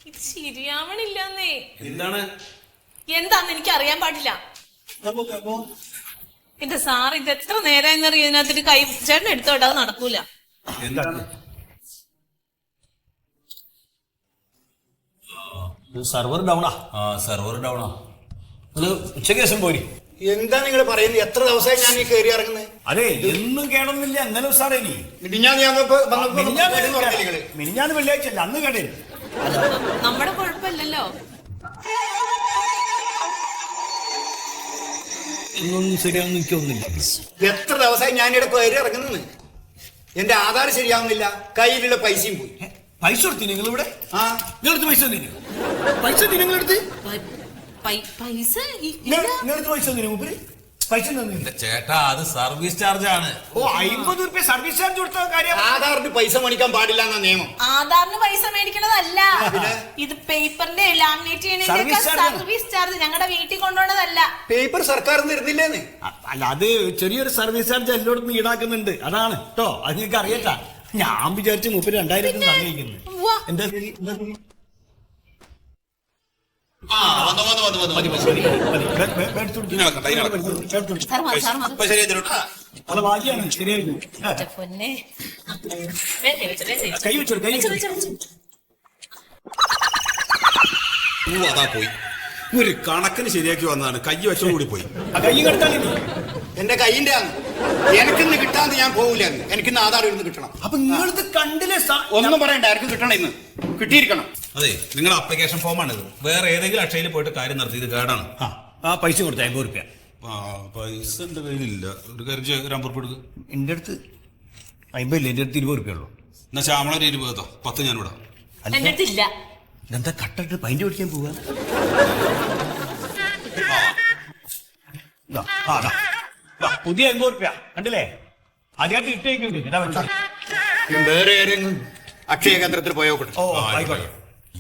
ഇത് ശരിയാവണില്ലെന്നേ. എന്താന്ന് എനിക്ക് അറിയാൻ പാടില്ല. എന്റെ സാർ, ഇത് എത്ര നേരം എന്നറിയ ഇതിനകത്തിട്ട് കൈ ചേട്ടൻ എടുത്തോട്ടെ, അത് നടക്കൂല. സെർവർ ഡൗണാ. സെർവർ ഡൗണാ. ഉച്ചയ്ക്ക് ശേഷം പോയി. എന്താ നിങ്ങൾ പറയുന്നത്? എത്ര ദിവസമായി ഞാൻ ഈ കയറി ഇറങ്ങുന്നത്? അതെ എന്നും കേടൊന്നുമില്ല. ഇന്നലെ ഉസാറേനി. മിനിഞ്ഞാന്ന് വെള്ളിയാഴ്ച അല്ല, അന്ന് കേടേ. നമ്മുടെ കുഴപ്പമില്ലല്ലോ. ഇന്നൊന്നും ശരിയാണെന്ന് എനിക്ക് തോന്നുന്നില്ല. എത്ര ദിവസമായി ഞാൻ ഇവിടെ കയറി ഇറങ്ങുന്നത്? എന്റെ ആധാർ ശരിയാവുന്നില്ല, കയ്യിലുള്ള പൈസയും പോയി. പൈസ കൊടുത്തി നിങ്ങൾ ഇവിടെ? ആ, നിങ്ങളടുത്ത് പൈസ തന്നില്ല? പൈസ നിങ്ങളെടുത്ത് പൈസ നിങ്ങളടുത്ത് പൈസ തന്നില്ല? മൂപ്പര് പൈസ തന്നില്ല. ചേട്ടാ അത് സർവീസ് ചാർജ് ആണ്. ഓ, 50 രൂപ സർവീസ് ചാർജ് കൊടുത്ത കാര്യം. ആധാറിന് പൈസ മേടിക്കാൻ പാടില്ല എന്ന നിയമം. ആധാറിന് പൈസ മേടിക്കണതല്ല, ഇത് പേപ്പറിന്റെ ലാമിനേറ്റ് ചെയ്യണ സർവീസ് ചാർജ്. ഞങ്ങളുടെ വീട്ടിൽ കൊണ്ടുപോണതല്ല. പേപ്പർ സർക്കാർ തരുന്നില്ലേന്ന്? അല്ല, അത് ചെറിയൊരു സർവീസ് ചാർജ് എല്ലായിടത്തും ഈടാക്കുന്നുണ്ട്. അതാണ് കേട്ടോ, അത് നിങ്ങൾക്ക് അറിയട്ടാ. ഞാൻ വിചാരിച്ചു 30,000 തന്നിരിക്കുന്നത്. എന്താ ശരി? അത് ഭാഗ്യാണ്, ശരിയായിരിക്കും. കൈ വെച്ചോളൂ, കൈ വെച്ചോളൂ. അതാ പോയി. ഒരു കണക്കിന് ശരിയാക്കി വന്നതാണ്, കൈ വെച്ചോട് കൂടി പോയി. കൈ കെടുത്താൽ എന്റെ കൈയിന്റെ ആണ്. എനിക്കിന്ന് കിട്ടാന്ന് ഞാൻ പോകില്ല. എനിക്കിന്ന് ആധാർ ഇരുന്ന് കിട്ടണം. അപ്പൊ നിങ്ങളിത് കണ്ടില്ലേ? ഒന്നും പറയണ്ട, ആർക്ക് കിട്ടണം, ഇന്ന് കിട്ടിയിരിക്കണം. അതെ, നിങ്ങളുടെ ആപ്ലിക്കേഷൻ ഫോമാണിത്. വേറെ ഏതെങ്കിലും അക്ഷയയിൽ പോയിട്ട് കാര്യം നടത്തി, ഇത് കേടാണ്. ആ പൈസ കൊടുത്ത 50 രൂപ. പൈസ എന്റെ കയ്യിലില്ല. ഒരു കാര്യം ചെയ്യാം, ഒരു 50 എടുക്ക്. എന്റെ അടുത്ത് 50 ഇല്ല, എന്റെ അടുത്ത് 20 രൂപ ഉള്ളൂ. എന്നാ ശ്യാമളൊരു 20 10 ഞാൻ വിടാം. എന്റെ അടുത്തില്ല. ഇതെന്താ കട്ടിട്ട് പൈൻ്റ് പിടിക്കാൻ പോവാ? പുതിയ 50 രൂപ കണ്ടില്ലേ? ആദ്യമായിട്ട് ഇട്ടേക്കും. വേറെ ഏതെങ്കിലും അക്ഷയ കേന്ദ്രത്തിൽ പോയോട്ടെ. ഓ, ആയിക്കോട്ടെ.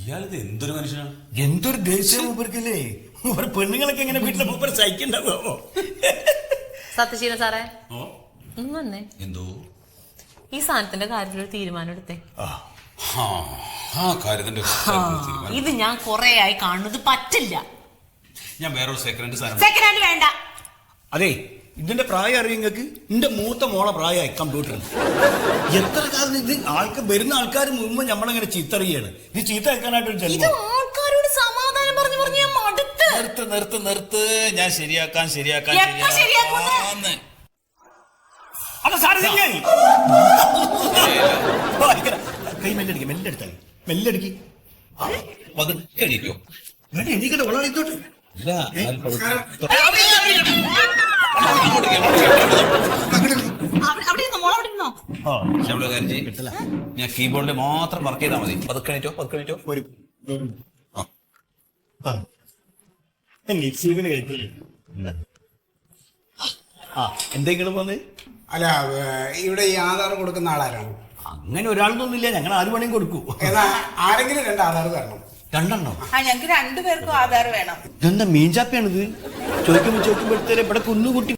ഇയാളിത് എന്തൊരു മനുഷ്യനാണ്, എന്തൊരു ദേഷ്യം മൂപ്പർക്കല്ലേ. പെണ്ണുങ്ങളൊക്കെ എങ്ങനെ വീട്ടിലെ മൂപ്പർ സഹിക്കണ്ടാവോ? സത്യശീല സാറേ, ഇന്ന് വന്നേ. എന്തോ ഈ സാധനത്തിന്റെ കാര്യത്തിൽ ഒരു തീരുമാനം എടുത്തേ. ആ കാര്യത്തിന്റെ ഇത് ഞാൻ കൊറേ ആയി കാണുന്നത് പറ്റില്ല. ഞാൻ വേറൊരു സെക്കൻഡ് സാധനം. സെക്കൻഡ് ഹാൻഡ് വേണ്ട. അതെ, ഇതിന്റെ പ്രായം അറിയാം നിങ്ങൾക്ക്? എന്റെ മൂത്ത മോളെ പ്രായമായി കമ്പ്യൂട്ടറിൽ. എത്ര കാലം ഇത് ആൾക്ക് വരുന്ന ആൾക്കാർ മുമ്പ് നമ്മളങ്ങനെ ചീത്തറിയാണ്. ഇത് ചീത്ത കേൾക്കാനായിട്ടൊരു ഇത് ജന്മം. ആൾക്കാരോട് സമാധാനം പറഞ്ഞു പറഞ്ഞു ഞാൻ മടുത്ത്. നിർത്ത് ഞാൻ ശരിയാക്കാൻ എപ്പോ ശരിയാക്കുന്നെ? അപ്പൊ സാറ് ശരിയായി. കൈ മെല്ലടിക്ക, മെല്ലെടുത്താൽ മെല്ലടിക്ക്. എണീക്കോ? എണീക്കട്ടെ, വളരെ ഇതോട്ട്. ഞാൻ കീബോർഡിൽ മാത്രം വർക്ക് ചെയ്താൽ മതി. പതുക്കണിറ്റോ ഒരു എന്തെങ്കിലും വന്ന്. അല്ല, ഇവിടെ ഈ ആധാർ കൊടുക്കുന്ന ആളാരാണ്? അങ്ങനെ ഒരാളൊന്നുമില്ല, ഞങ്ങൾ 4 മണിയും കൊടുക്കൂ. എന്നാ ആരെങ്കിലും 2 ആധാർ തരണം. 2 എണ്ണോ? ഞങ്ങൾക്ക് 2 പേർക്കും ആധാർ വേണം. ഇതെന്താ മീൻചാപ്പയാണിത്? ചോദിക്കുമ്പോഴത്തേരെ ഇവിടെ കുന്നുകുട്ടി.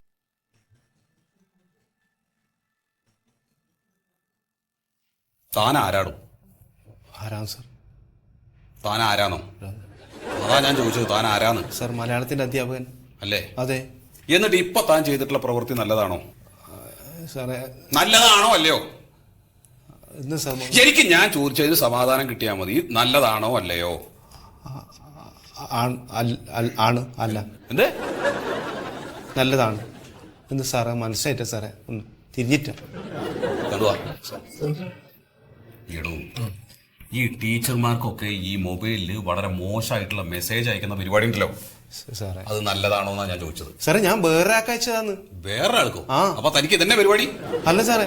താൻ ആരാടും? ആരാണ് സാർ? താൻ ആരാന്നോ? അതാ ഞാൻ ചോദിച്ചത്, താൻ ആരാന്ന്. സാർ മലയാളത്തിന്റെ അധ്യാപകൻ അല്ലേ? അതെ. എന്നിട്ട് ഇപ്പൊ താൻ ചെയ്തിട്ടുള്ള പ്രവൃത്തി നല്ലതാണോ? സാറേ, നല്ലതാണോ അല്ലയോ? ഇന്ന് സാർ ശരിക്കും ഞാൻ ചോദിച്ചതിന് സമാധാനം കിട്ടിയാൽ മതി. നല്ലതാണോ അല്ലയോ? ആണ് അല്ല. എന്ത്? നല്ലതാണ് എന്ന് സാറേ മനസ്സിലായിട്ട സാറേ, ഒന്ന് തിരിഞ്ഞിട്ട കണ്ടുവാ. ഈ ടീച്ചർമാർക്കൊക്കെ ഈ മൊബൈലിൽ വളരെ മോശമായിട്ടുള്ള മെസ്സേജ് അയക്കുന്ന പരിപാടി ഉണ്ടല്ലോ സാറേ, അത് നല്ലതാണോ എന്നാ ഞാൻ ചോദിച്ചത്. സാറേ, ഞാൻ വേറെ അയച്ചതാന്ന്. വേറെ ആൾക്കോ? അപ്പൊ തനിക്ക് ഇതന്നെ പരിപാടി? അല്ല സാറേ,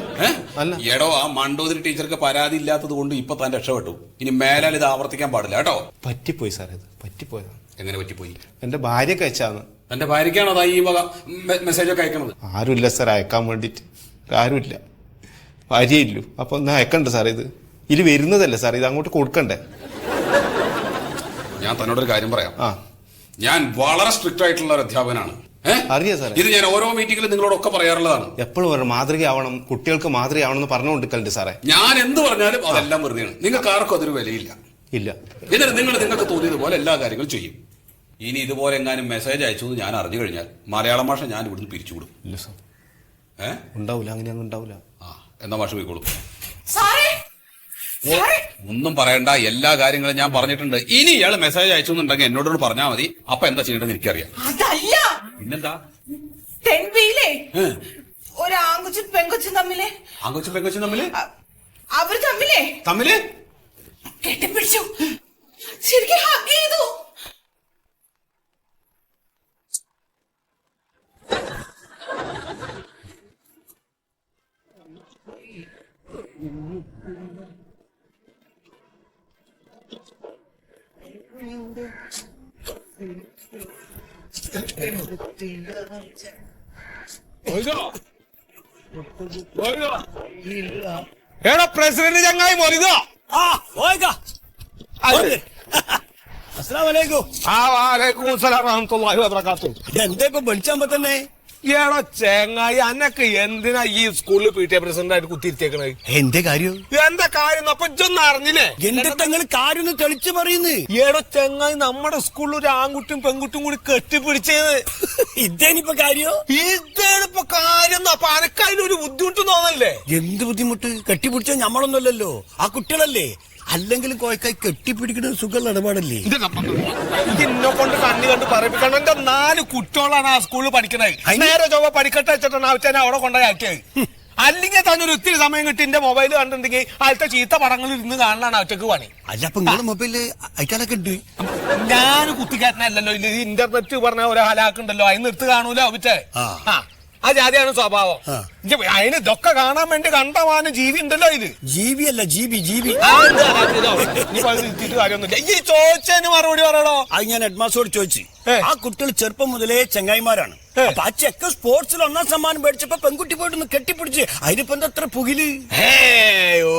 അല്ല. എടോ, ആ മണ്ടോതിരി ടീച്ചർക്ക് പരാതി ഇല്ലാത്തത് കൊണ്ട് ഇപ്പൊ താൻ രക്ഷപ്പെട്ടു. ഇനി മേലാൽ ഇത് ആവർത്തിക്കാൻ പാടില്ല കേട്ടോ. പറ്റിപ്പോയി സാറേ, ഇത് പറ്റിപ്പോയതാ. എങ്ങനെ പറ്റിപ്പോയി? എന്റെ ഭാര്യക്ക് അയച്ചാന്ന്. തന്റെ ഭാര്യക്കാണോ അതാ ഈ വക മെസ്സേജ് ഒക്കെ അയക്കണത്? ആരുമില്ല സാർ അയക്കാൻ വേണ്ടിട്ട്, ആരുമില്ല, ഭാര്യയില്ലു. അപ്പൊ ഒന്ന് അയക്കണ്ട സാറേ, ഇത് വരുന്നതല്ലേ സാർ, ഇത് അങ്ങോട്ട് കൊടുക്കണ്ടേ? ഞാൻ തന്നോടൊരു കാര്യം പറയാം. ഞാൻ വളരെ സ്ട്രിക്റ്റ് ആയിട്ടുള്ള ഒരു അധ്യാപകനാണ്. അറിയാം സാറേ, ഇത് ഞാൻ ഓരോ മീറ്റിംഗിലും നിങ്ങളോടൊക്കെ പറയാറുള്ളതാണ്. എപ്പോഴും ഒരു മാതൃകയാവണം, കുട്ടികൾക്ക് മാതൃകയാവണം എന്ന് പറഞ്ഞുകൊണ്ടിരിക്കലുണ്ട് സാറേ. ഞാൻ എന്ത് പറഞ്ഞാലും അതെല്ലാം വെറുതെയാണ്. നിങ്ങൾക്ക് ആർക്കും അതൊരു വിലയില്ല. ഇല്ല. എന്നിട്ട് നിങ്ങൾക്ക് തോന്നിയതുപോലെ എല്ലാ കാര്യങ്ങളും ചെയ്യും. ഇനി ഇതുപോലെ എങ്ങാനും മെസ്സേജ് അയച്ചു ഞാൻ അറിഞ്ഞു കഴിഞ്ഞാൽ മലയാളം ഭാഷ ഞാൻ ഇവിടുന്ന് പിരിച്ചുവിടും. ഇല്ല സാർ, ഉണ്ടാവില്ല, അങ്ങനെയൊന്നും ഉണ്ടാവില്ല. എന്നാ ഭാഷ പോയിക്കോളൂ. ഒന്നും പറയണ്ട, എല്ലാ കാര്യങ്ങളും ഞാൻ പറഞ്ഞിട്ടുണ്ട്. ഇനി ഇയാൾ മെസ്സേജ് അയച്ചു എന്നുണ്ടെങ്കിൽ എന്നോടൊന്ന് പറഞ്ഞാൽ മതി. അപ്പൊ എന്താ ചെയ്യേണ്ടത് എനിക്കറിയാം. പിന്നെന്താ? 10B-യിലെ ഒരു ആൺകൊച്ചും പെൺകൊച്ചും തമ്മില് ആങ്കൊച്ചും പെങ്കൊച്ചും തമ്മില് അവര് തമ്മിലേ തമ്മില് കെട്ടിപ്പിടിച്ചു, ശരിക്കും ഹഗ് ചെയ്തു. എടാ പ്രസിഡന്റ് ചങ്ങായി മൊലിതോ. എന്താ ഇപ്പൊ വിളിച്ചാകുമ്പോ തന്നെ എടാ ചെങ്ങായി അന്നൊക്കെ എന്തിനാ ഈ സ്കൂളിൽ PTA പ്രസിഡന്റ് ആയിട്ട് കുത്തിയിരിച്ചേക്കണേ? എന്റെ കാര്യം എന്താ കാര്യം അപ്പൊ ഇതൊന്നും അറിഞ്ഞില്ലേ? എന്റെ തങ്ങൾ കാര്യം തെളിച്ചു പറയുന്നു. എടാ ചെങ്ങായി നമ്മുടെ സ്കൂളിൽ ഒരു ആൺകുട്ടിയും പെൺകുട്ടിയും കൂടി കെട്ടിപ്പിടിച്ചത്. ഇതേനിപ്പോ കാര്യം? ഇതാണിപ്പോ കാര്യം. അപ്പൊ അനക്കതിനൊരു ബുദ്ധിമുട്ട് തോന്നല്ലേ? എന്ത് ബുദ്ധിമുട്ട്? കെട്ടിപ്പിടിച്ച ഞമ്മളൊന്നുമല്ലല്ലോ, ആ കുട്ടികളല്ലേ. അല്ലെങ്കിലും കോയക്കായി കെട്ടിപ്പിടിക്കുന്ന സുഖമുള്ള ഇടപാടല്ലേ. ഇന്നെ കൊണ്ട് കണ്ണി കണ്ട് പറയിപ്പിക്കണം. എന്റെ 4 കുട്ടികളാണ് ആ സ്കൂളിൽ പഠിക്കണത്. നേരെ ചൊവ്വ പഠിക്കട്ടെ വെച്ചിട്ടാണ് അവറ്റനെ അവിടെ കൊണ്ടുപോയി ആക്കിയത്. അല്ലെങ്കിൽ തന്നെ ഒരു ഒത്തിരി സമയം കിട്ടി എന്റെ മൊബൈൽ കണ്ടിട്ടുണ്ടെങ്കിൽ അതിലത്തെ ചീത്ത പടങ്ങൾ ഇരുന്ന് കാണാനാണ് അവറ്റക്ക് പണി. അല്ല അപ്പൊ നിങ്ങളുടെ മൊബൈലില് അയക്കാനൊക്കെ ഉണ്ട്. ഞാൻ കുത്തിക്കാരനല്ലോ, ഇത് ഇന്റർനെറ്റ് പറഞ്ഞ ഒരു ഹലാക്കുണ്ടല്ലോ, അതിന് എടുത്ത് കാണൂല അവറ്റേ. ആ ജാതിയാണ് സ്വഭാവം. അതിന് ഇതൊക്കെ കാണാൻ വേണ്ടി കണ്ടമാനം ജീവി ഉണ്ടല്ലോ. ഇത് ജീവിയല്ല ജീവി. കാര്യമൊന്നുമില്ല. ഈ ചോദിച്ചതിന് മറുപടി പറയണോ? അത് ഞാൻ ഹെഡ്മാസ്റ്ററോട് ചോദിച്ചു. ആ കുട്ടികൾ ചെറുപ്പം മുതലേ ചങ്ങായിമാരാണ്. അപ്പൊ ആ ചെക്ക സ്പോർട്സിൽ 1ാം സമ്മാനം മേടിച്ചപ്പോ പെൺകുട്ടി പോയിട്ട് കെട്ടിപ്പിടിച്ച് അതിനിപ്പോ എന്താ അത്ര പുകില്?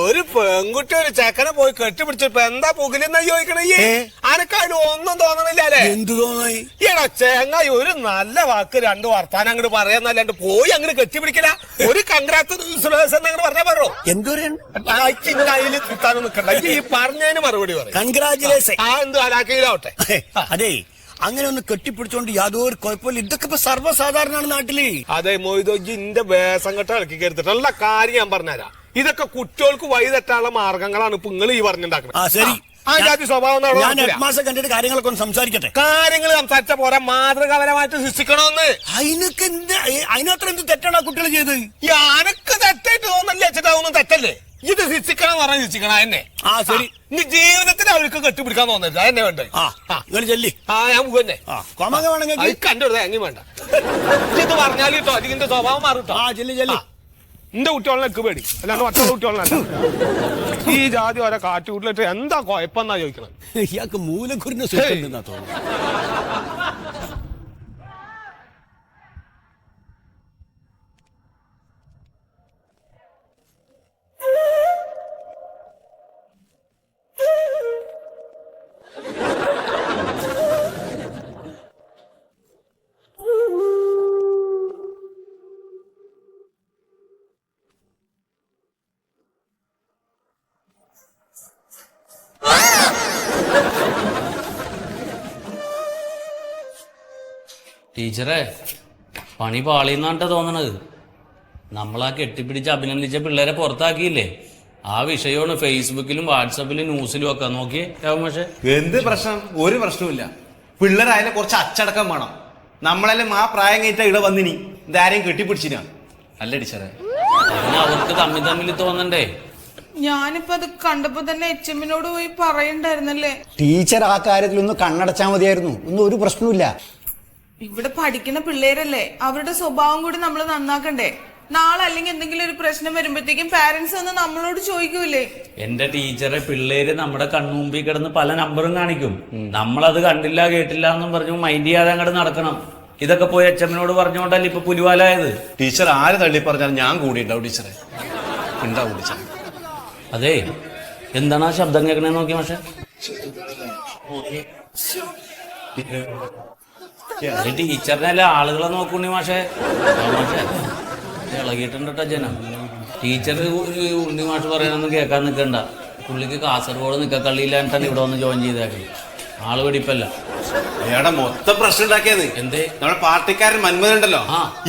ഒരു പെൺകുട്ടി ഒരു ചെക്കനെ പോയി കെട്ടിപ്പിടിച്ചപ്പോ എന്താ പുകിലെന്നാ ചോദിക്കണേ? അനക്കായാലും ഒന്നും തോന്നണില്ലേ? എന്ത് തോന്നായി? എടാ ചെങ്ങായി ഒരു നല്ല വാക്ക് 2 വർത്താനം അങ്ങോട്ട് പറയാന്നല്ലാണ്ട് പോയി അങ്ങോട്ട് കെട്ടിപ്പിടിക്കല. ഒരു കൺഗ്രാറ്റുലേഷൻ അങ്ങോട്ട് പറഞ്ഞാ പറയോ? അതിൽ കുത്താനും നിക്കണ്ട. ഈ പറഞ്ഞതിന് മറുപടി പറയും. കൺഗ്രാറ്റുലേഷൻ. എന്ത് ഹലാക്കിയിലാവട്ടെ. അതെ, അങ്ങനെ ഒന്ന് കെട്ടിപ്പിടിച്ചോണ്ട് യാതൊരു കുഴപ്പമില്ല. ഇതൊക്കെ ഇപ്പൊ സർവ്വസാധാരണമാണ് നാട്ടില്. അതെ മൊയ്തോജി ഇന്റെ വേഷം കെട്ട് ഇറക്കി കരുത്തിട്ട് ഉള്ള കാര്യം ഞാൻ പറഞ്ഞുതരാം. ഇതൊക്കെ കുട്ടികൾക്ക് വഴി തെറ്റാനുള്ള മാർഗങ്ങളാണ് ഇപ്പൊ നിങ്ങൾ ഈ പറഞ്ഞുണ്ടാക്കുന്നത്. ശരി, ആ ജാതി സ്വഭാവം ഞാൻ ഹെഡ്മാസ്റ്റർ കണ്ടിട്ട് കാര്യങ്ങളൊക്കെ ഒന്ന് സംസാരിക്കട്ടെ. കാര്യങ്ങൾ സംസാരിച്ച പോരാ, മാതൃകാപരമായിട്ട് ശിക്ഷിക്കണമെന്ന്. അതിനത്ര എന്ത് തെറ്റാണ് ആ കുട്ടികൾ ചെയ്തത്? ഞാനൊക്കെ തെറ്റായിട്ട് തോന്നല്ലേ വെച്ചിട്ടാവുന്ന തെറ്റല്ലേ? ഇത് ശിക്ഷിക്കണം പറഞ്ഞാൽ ശിക്ഷിക്കണം എന്നെ. ശരി, ഇനി ജീവിതത്തിൽ അവർക്ക് കെട്ടിപ്പിടിക്കാൻ തോന്നരുത്. എന്നെ വേണ്ടേ? ചെല്ലി. ഞാൻ മുഖന്നെ കൊമക വേണമെങ്കിൽ കണ്ടു എങ്ങനെ വേണ്ട. ഇത് പറഞ്ഞാൽ കിട്ടോ അതിന്റെ സ്വഭാവം മാറിട്ടോ. ചെല്ലി ചെല്ലി. എന്റെ കുട്ടികളെ എനിക്ക് പേടി, അല്ലാണ്ട് മറ്റുള്ള കുട്ടികളല്ല. ഈ ജാതി ഓരോ കാറ്റുകൂട്ടിലിട്ട് എന്താ കുഴപ്പമെന്നാ ചോദിക്കണം. ഇയാൾക്ക് മൂലക്കുറിന് സുഖം തോന്നുന്നു. ടീച്ചറെ പണി പാളിന്നാണ് തോന്നണത്. നമ്മളാ കെട്ടിപ്പിടിച്ച് അഭിനന്ദിച്ച പിള്ളേരെ പുറത്താക്കിയില്ലേ, ആ വിഷയമാണ് ഫേസ്ബുക്കിലും വാട്സാപ്പിലും ന്യൂസിലും ഒക്കെ. നോക്കിയേ പക്ഷേ എന്ത് പ്രശ്നം? ഒരു പ്രശ്നമില്ല. പിള്ളേരായാലും കുറച്ച് അച്ചടക്കം വേണം. നമ്മളെല്ലാം ആ പ്രായം കഴിഞ്ഞിട്ട് ഇവിടെ വന്നിനി ഇതാരെയും കെട്ടിപ്പിടിച്ചിനാ അല്ല ടീച്ചറെ? അതിന് അവർക്ക് തമ്മിൽ തോന്നണ്ടേ? ഞാനിപ്പോ അത് കണ്ടപ്പോ തന്നെ HM-നോട് പോയി പറയണ്ടായിരുന്നല്ലേ. ടീച്ചർ ആ കാര്യത്തിലൊന്ന് കണ്ണടച്ചാൽ മതിയായിരുന്നു. ഒന്നും ഒരു പ്രശ്നമില്ല. ഇവിടെ പഠിക്കുന്ന പിള്ളേരല്ലേ, അവരുടെ സ്വഭാവം കൂടി നമ്മൾ നന്നാക്കണ്ടേ? നാളെ അല്ലെങ്കിൽ എന്തെങ്കിലും ഒരു പ്രശ്നം വരുമ്പോഴത്തേക്കും പാരന്റ്സ് വന്ന് നമ്മളോട് ചോദിക്കൂലേ? എന്റെ ടീച്ചറെ പിള്ളേര് നമ്മുടെ കൺമുമ്പിൽ കിടന്ന് പല നമ്പറും കാണിക്കും. നമ്മളത് കണ്ടില്ല കേട്ടില്ല എന്നും പറഞ്ഞു മൈൻഡ് ചെയ്യാതെ അങ്ങോട്ട് നടക്കണം. ഇതൊക്കെ പോയി HM-നോട് പറഞ്ഞുകൊണ്ടല്ലേ ഇപ്പൊ പുലിവാലായത്. ടീച്ചർ ആര് തള്ളി പറഞ്ഞാലും ഞാൻ കൂടി ഉണ്ടാവും ടീച്ചറെ. ഉണ്ടാവും ടീച്ചർ. അതെ, എന്താണ് ആ ശബ്ദം കേൾക്കണേ നോക്കി പക്ഷെ ടീച്ചറിനല്ല ആളുകളെ നോക്കണി മാഷെ. ഇളകിയിട്ടുണ്ട് ജനം. ടീച്ചർ ഉണ്ണി മാഷ് പറയണമെന്ന് കേൾക്കാൻ നിൽക്കണ്ട. പുള്ളിക്ക് കാസർഗോഡ് നിക്കക്കള്ളിയിലായിട്ടാണ് ഇവിടെ വന്ന് ജോയിൻ ചെയ്തേക്കുന്നത്. ആള് പിടിപ്പല്ല. അയാളുടെ മൊത്തം പ്രശ്നം ഉണ്ടാക്കിയത് എന്തേ? നമ്മുടെ പാർട്ടിക്കാരൻ മന്മഥനുണ്ടല്ലോ,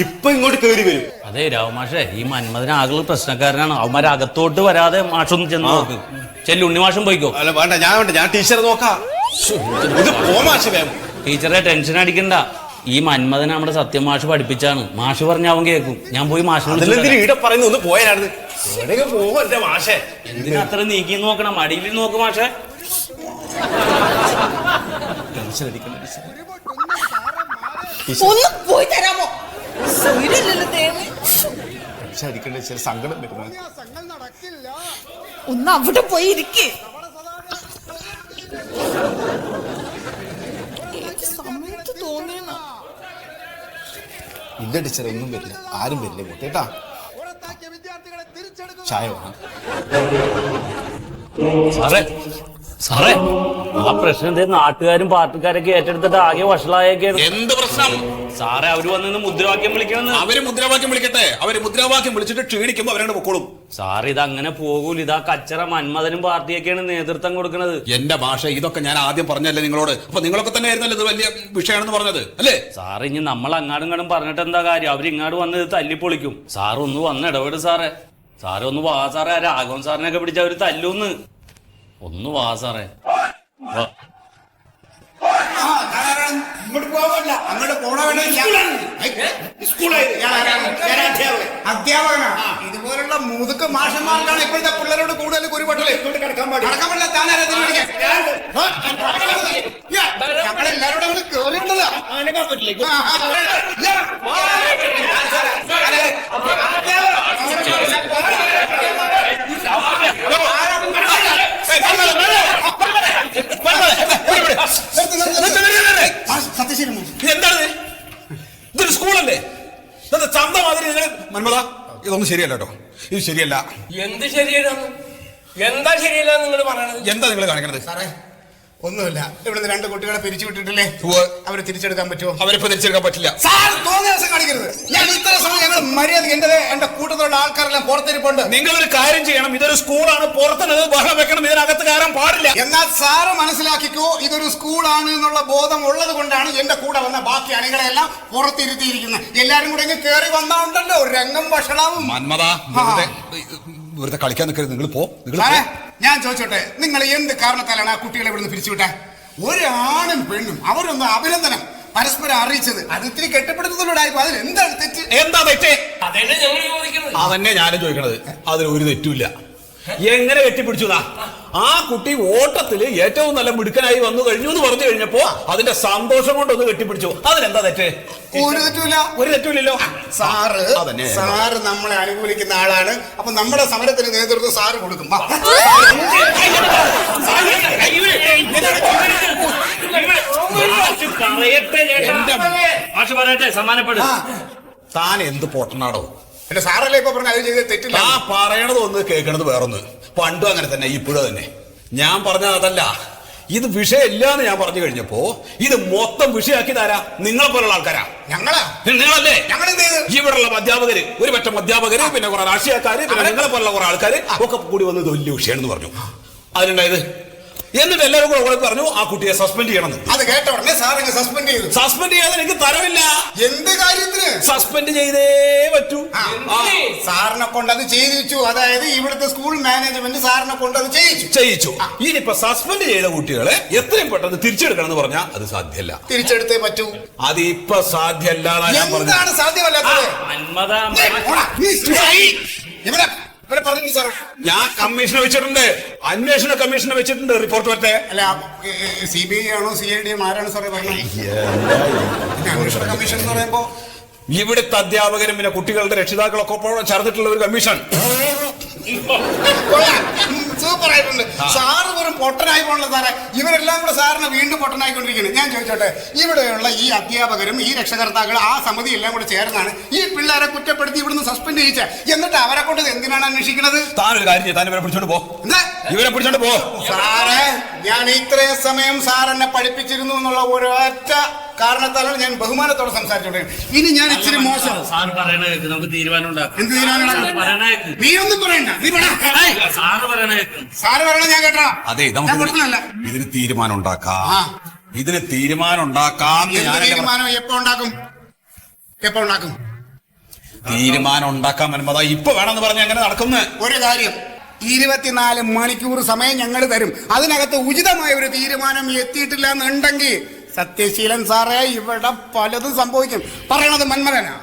ഇപ്പൊ ഇങ്ങോട്ട് കയറി വരും. അതെ രാവമാഷേ, ഈ മന്മഥൻ ആകെ പ്രശ്നക്കാരനാണ്. അവന്മാരെ അകത്തോട്ട് വരാതെ മാഷൊന്നും ചെന്ന് നോക്ക്. ചെല്ലു ഉണ്ണി മാഷും പോയിക്കോ. അല്ല വേണ്ട, ഞാൻ ടീച്ചറെ നോക്കാം. ടീച്ചറെ ടെൻഷൻ അടിക്കണ്ട. ഈ മന്മഥനെ നമ്മുടെ സത്യം മാഷ് പഠിപ്പിച്ചാണ്. മാഷ് പറഞ്ഞ അവൻ കേൾക്കും. ഞാൻ പോയി മാഷിനെ ഈടെ പറയുന്ന ഒന്ന് പോയായിരുന്നു പോവോ എന്റെ മാഷെ. എന്തിനാ അത്ര നീക്കി നോക്കണം? മടിയിൽ നോക്ക് മാഷെ. ഒന്ന് പോയി തരാമോ? അടിക്കണ്ട ചില സങ്കടം വരുന്നത്. ഒന്ന് അവിടെ പോയി ഇരിക്കേ. സമയത്ത് തോന്നിയെന്ന ഇല്ല ടീച്ചർ ഒന്നും വരില്ല, ആരും വരില്ല കേട്ടാ. ചായ വേണം സാറേ. സാറേ ആ പ്രശ്നം നാട്ടുകാരും പാർട്ടിക്കാരൊക്കെ ഏറ്റെടുത്തിട്ട് ആകെ വഷളായൊക്കെയാണ്. എന്ത് പ്രശ്നം സാറേ? അവര് വന്ന് മുദ്രാവാക്യം വിളിക്കണം. അവര് മുദ്രാവാക്യം വിളിക്കട്ടെ. അവര് മുദ്രാവാക്യം വിളിച്ചിട്ട് ക്ഷീണിക്കുമ്പോ അവരങ്ങോട്ട് പൊക്കോളും. സാർ ഇത് അങ്ങനെ പോകൂല. ഇതാ കച്ചറ മന്മഥനും പാർട്ടിയൊക്കെയാണ് നേതൃത്വം കൊടുക്കുന്നത്. എന്റെ ഭാഷ ഇതൊക്കെ ഞാൻ ആദ്യം പറഞ്ഞല്ലേ നിങ്ങളോട്. അപ്പൊ നിങ്ങളൊക്കെ തന്നെ ആയിരുന്നല്ലോ ഇത് വലിയ വിഷയമാണെന്ന് പറഞ്ഞത് അല്ലേ? സാർ ഇനി നമ്മൾ അങ്ങാടും ഇങ്ങോട്ടും പറഞ്ഞിട്ട് എന്താ കാര്യം? അവരിങ്ങാട് വന്ന് ഇത് തല്ലിപ്പൊളിക്കും. സാർ ഒന്ന് വന്ന് ഇടപെട് സാറേ. സാറേ ഒന്ന് വാ സാറേ. ആ രാഘവൻ സാറിനെയൊക്കെ പിടിച്ച അവര് തല്ലൂന്ന്. ഒന്ന് വാ സാറേ. ഇങ്ങോട്ട് പോവല്ല, അങ്ങോട്ട് പോണ അധ്യാപകനാ. ഇതുപോലുള്ള മുതുക്ക് മാഷന്മാർക്കാണ് ഇപ്പോഴത്തെ പിള്ളേരോട് കൂടുതൽ കുരുപട്ടല്. കിടക്കാൻ പാടില്ല. താനാരെല്ലാരോടും കേറിയിട്ടുള്ളതാ. എന്താണ് ഇതൊരു സ്കൂളല്ലേ? ചന്ത മാതിരി മന്മത ഇതൊന്നും ശരിയല്ല കേട്ടോ. ഇത് ശരിയല്ല. എന്ത് ശരിയല്ലാന്ന്? എന്താ ശരിയല്ല നിങ്ങൾ പറയണത്? എന്താ നിങ്ങൾ കാണിക്കണത്? സാറേ ഒന്നുമില്ല. ഇവിടുന്ന് 2 കുട്ടികളെ പിരിച്ചു വിട്ടിട്ടില്ലേ? അവരെ തിരിച്ചെടുക്കാൻ പറ്റുമോ? അവരിപ്പോ തിരിച്ചെടുക്കാൻ പറ്റില്ല. സാർ തോന്നിയ ദിവസം കാണിക്കരുത്. ഞാൻ ഇത്ര സമയം ഞങ്ങൾ മര്യാദ എന്റെ കൂട്ടത്തിലുള്ള ആൾക്കാരെല്ലാം പുറത്തിരിപ്പുണ്ട്. നിങ്ങളൊരു കാര്യം ചെയ്യണം. ഇതൊരു സ്കൂളാണ്. പുറത്തുനിന്ന് ബഹളം വെക്കണം. ഇതിനകത്ത് കയറാൻ പാടില്ല. എന്നാൽ സാറ് മനസ്സിലാക്കിക്കോ, ഇതൊരു സ്കൂളാണ് എന്നുള്ള ബോധം ഉള്ളത് കൊണ്ടാണ് എന്റെ കൂടെ വന്ന ബാക്കി അണികളെല്ലാം പുറത്തിരുത്തിയിരിക്കുന്നത്. എല്ലാരും കൂടെ ഇങ്ങ് കയറി വന്നാ ഉണ്ടല്ലോ രംഗം വഷളാവും. മന്മത വെറുതെ കളിക്കാൻ നിൽക്കരുത്. നിങ്ങൾ പോ. ഞാൻ ചോദിച്ചോട്ടെ, നിങ്ങൾ എന്ത് കാരണത്താലാണ് ആ കുട്ടികളെ ഇവിടുന്ന് പിരിച്ചുവിട്ടെ? ഒരാണും പെണ്ണും അവരൊന്ന് അഭിനന്ദനം പരസ്പരം അറിയിച്ചത് അത് ഇത്തിരി കെട്ടിപ്പിടുത്തത്തിലൂടായിപ്പോ. അതിൽ എന്താണ് തെറ്റ്? എന്താ തെറ്റ്? അതന്നെ ഞങ്ങൾ ചോദിക്കുന്നത്. അതന്നെ ഞാനും ചോദിക്കണത്. അതിൽ ഒരു തെറ്റുമില്ല. എങ്ങനെ കെട്ടിപ്പിടിച്ചതാ? ആ കുട്ടി ഓട്ടത്തില് ഏറ്റവും നല്ല മിടുക്കനായി വന്നു കഴിഞ്ഞു എന്ന് പറഞ്ഞു കഴിഞ്ഞപ്പോ അതിന്റെ സന്തോഷം കൊണ്ടൊന്ന് കെട്ടിപ്പിടിച്ചു. അതിനെന്താ തെറ്റ്? ഒരു തെറ്റുമില്ല. ഒരു തെറ്റുമില്ലല്ലോ. സാറ് നമ്മളെ അനുകൂലിക്കുന്ന ആളാണ്. അപ്പൊ നമ്മുടെ സമരത്തിന് നേതൃത്വം സാറ് കൊടുക്കും. താൻ എന്ത് പൊട്ടനാടോ? എന്റെ സാറല്ലേ ഇപ്പൊ പറഞ്ഞ അത് ചെയ്ത് തെറ്റില്ല. ആ പറയണത് ഒന്ന് കേൾക്കണത് വേറൊന്ന്. പണ്ടും അങ്ങനെ തന്നെ, ഇപ്പോഴും തന്നെ. ഞാൻ പറഞ്ഞത് അതല്ല. ഇത് വിഷയമില്ല എന്ന് ഞാൻ പറഞ്ഞു കഴിഞ്ഞപ്പോ ഇത് മൊത്തം വിഷയമാക്കി തരാ നിങ്ങളെ പോലുള്ള ആൾക്കാരാ. നിങ്ങളല്ലേ? ഇവിടെയുള്ള അധ്യാപകര്, ഒരു പറ്റം അധ്യാപകര്, പിന്നെ കുറെ രാഷ്ട്രീയക്കാര്, പിന്നെ നിങ്ങളെ പോലുള്ള കുറെ ആൾക്കാര് ഒക്കെ കൂടി വന്ന് ഇത് വലിയ വിഷയമാണെന്ന് പറഞ്ഞു. അതിനുണ്ടായത് എന്നിട്ട് എല്ലാവരും കൂടെ പറഞ്ഞു ആ കുട്ടിയെ സസ്പെൻഡ് ചെയ്യണം. അത് കേട്ട ഉടനെ സാറിന് സസ്പെൻഡ് ചെയ്തു. സസ്പെൻഡ് ചെയ്യാതെ എനിക്ക് തരവില്ല. എന്ത് കാര്യത്തിന്? സസ്പെൻഡ് ചെയ്തേ പറ്റൂ. സാറിനെ കൊണ്ട് അത് ചെയ്യിച്ചു. അതായത് ഇവിടുത്തെ സ്കൂൾ മാനേജ്മെന്റ് സാറിനെ കൊണ്ട് അത് ചെയ്യിച്ചു. ഇനിയിപ്പോ സസ്പെൻഡ് ചെയ്ത കുട്ടികളെ എത്രയും പെട്ടെന്ന് തിരിച്ചെടുക്കണം എന്ന് പറഞ്ഞാൽ അത് സാധ്യമല്ല. തിരിച്ചെടുത്തേ പറ്റൂ. അത് ഇപ്പൊ സാധ്യമല്ല. എന്താണ് സാധ്യമല്ലാത്തത്? ഞാൻ കമ്മീഷനെ വെച്ചിട്ടുണ്ട്. അന്വേഷണ കമ്മീഷനെ വെച്ചിട്ടുണ്ട്. റിപ്പോർട്ട് വരട്ടെ. അല്ല CBI ആണോ CID ആരാണ് സാറേ പറഞ്ഞത്? അന്വേഷണ കമ്മീഷൻ എന്ന് പറയുമ്പോ ഇവിടുത്തെ അധ്യാപകരും പിന്നെ കുട്ടികളുടെ രക്ഷിതാക്കളൊക്കെ ചേർന്നിട്ടുള്ള ഒരു കമ്മീഷൻ. സൂപ്പർ ആയിട്ടുണ്ട്. സാറ് വെറും പൊട്ടനായി പോണല്ലോ സാറേ. ഇവരെല്ലാം കൂടെ സാറിനെ വീണ്ടും പൊട്ടനായിക്കൊണ്ടിരിക്കുന്നത്. ഞാൻ ചോദിച്ചോട്ടെ, ഇവിടെയുള്ള ഈ അധ്യാപകരും ഈ രക്ഷകർത്താക്കളും ആ സമിതി എല്ലാം കൂടെ ചേർന്നാണ് ഈ പിള്ളേരെ കുറ്റപ്പെടുത്തി ഇവിടുന്ന് സസ്പെൻഡ് ചെയ്യിച്ച. എന്നിട്ട് അവരെ കൊണ്ട് എന്തിനാണ് അന്വേഷിക്കുന്നത്? താനൊരു കാര്യം ചെയ്യും. താൻ ഇവരെ പിടിച്ചോണ്ട് പോ. ഇവരെ പിടിച്ചോണ്ട് പോ. സാറേ, ഞാൻ ഇത്രയും സമയം സാർ എന്നെ പഠിപ്പിച്ചിരുന്നു എന്നുള്ള ഒരൊറ്റ കാരണത്താലാണ് ഞാൻ ബഹുമാനത്തോടെ സംസാരിച്ചോണ്ടിരിക്കുന്നത്. ഇനി ഞാൻ ഇച്ചിരി മോശം. സാർ പറയണ കേൾക്ക്. നമുക്ക് തീരുമാനം ഉണ്ടാക്കാം. എന്ത് തീരുമാനം? നീ ഒന്നും പറയണ്ട. നീ സാറ് പറയണ കേൾക്ക്. സാറ് പറയണ ഞാൻ കേട്ടോ. അതെ, ഇതിന് തീരുമാനം ഉണ്ടാക്കാം. ഇതിന് തീരുമാനം ഉണ്ടാക്കാം. തീരുമാനം എപ്പോ ഉണ്ടാക്കും? തീരുമാനം ഉണ്ടാക്കാൻ മന്മത ഇപ്പൊ വേണമെന്ന് പറഞ്ഞ എങ്ങനെ നടക്കുന്നു? ഒരു കാര്യം, 24 മണിക്കൂർ സമയം ഞങ്ങൾ തരും. അതിനകത്ത് ഉചിതമായ ഒരു തീരുമാനം എത്തിയിട്ടില്ല എന്നുണ്ടെങ്കിൽ സത്യശീലൻ സാറേ, ഇവിടെ പലതും സംഭവിക്കും. പറയണത് മന്മഥനാ.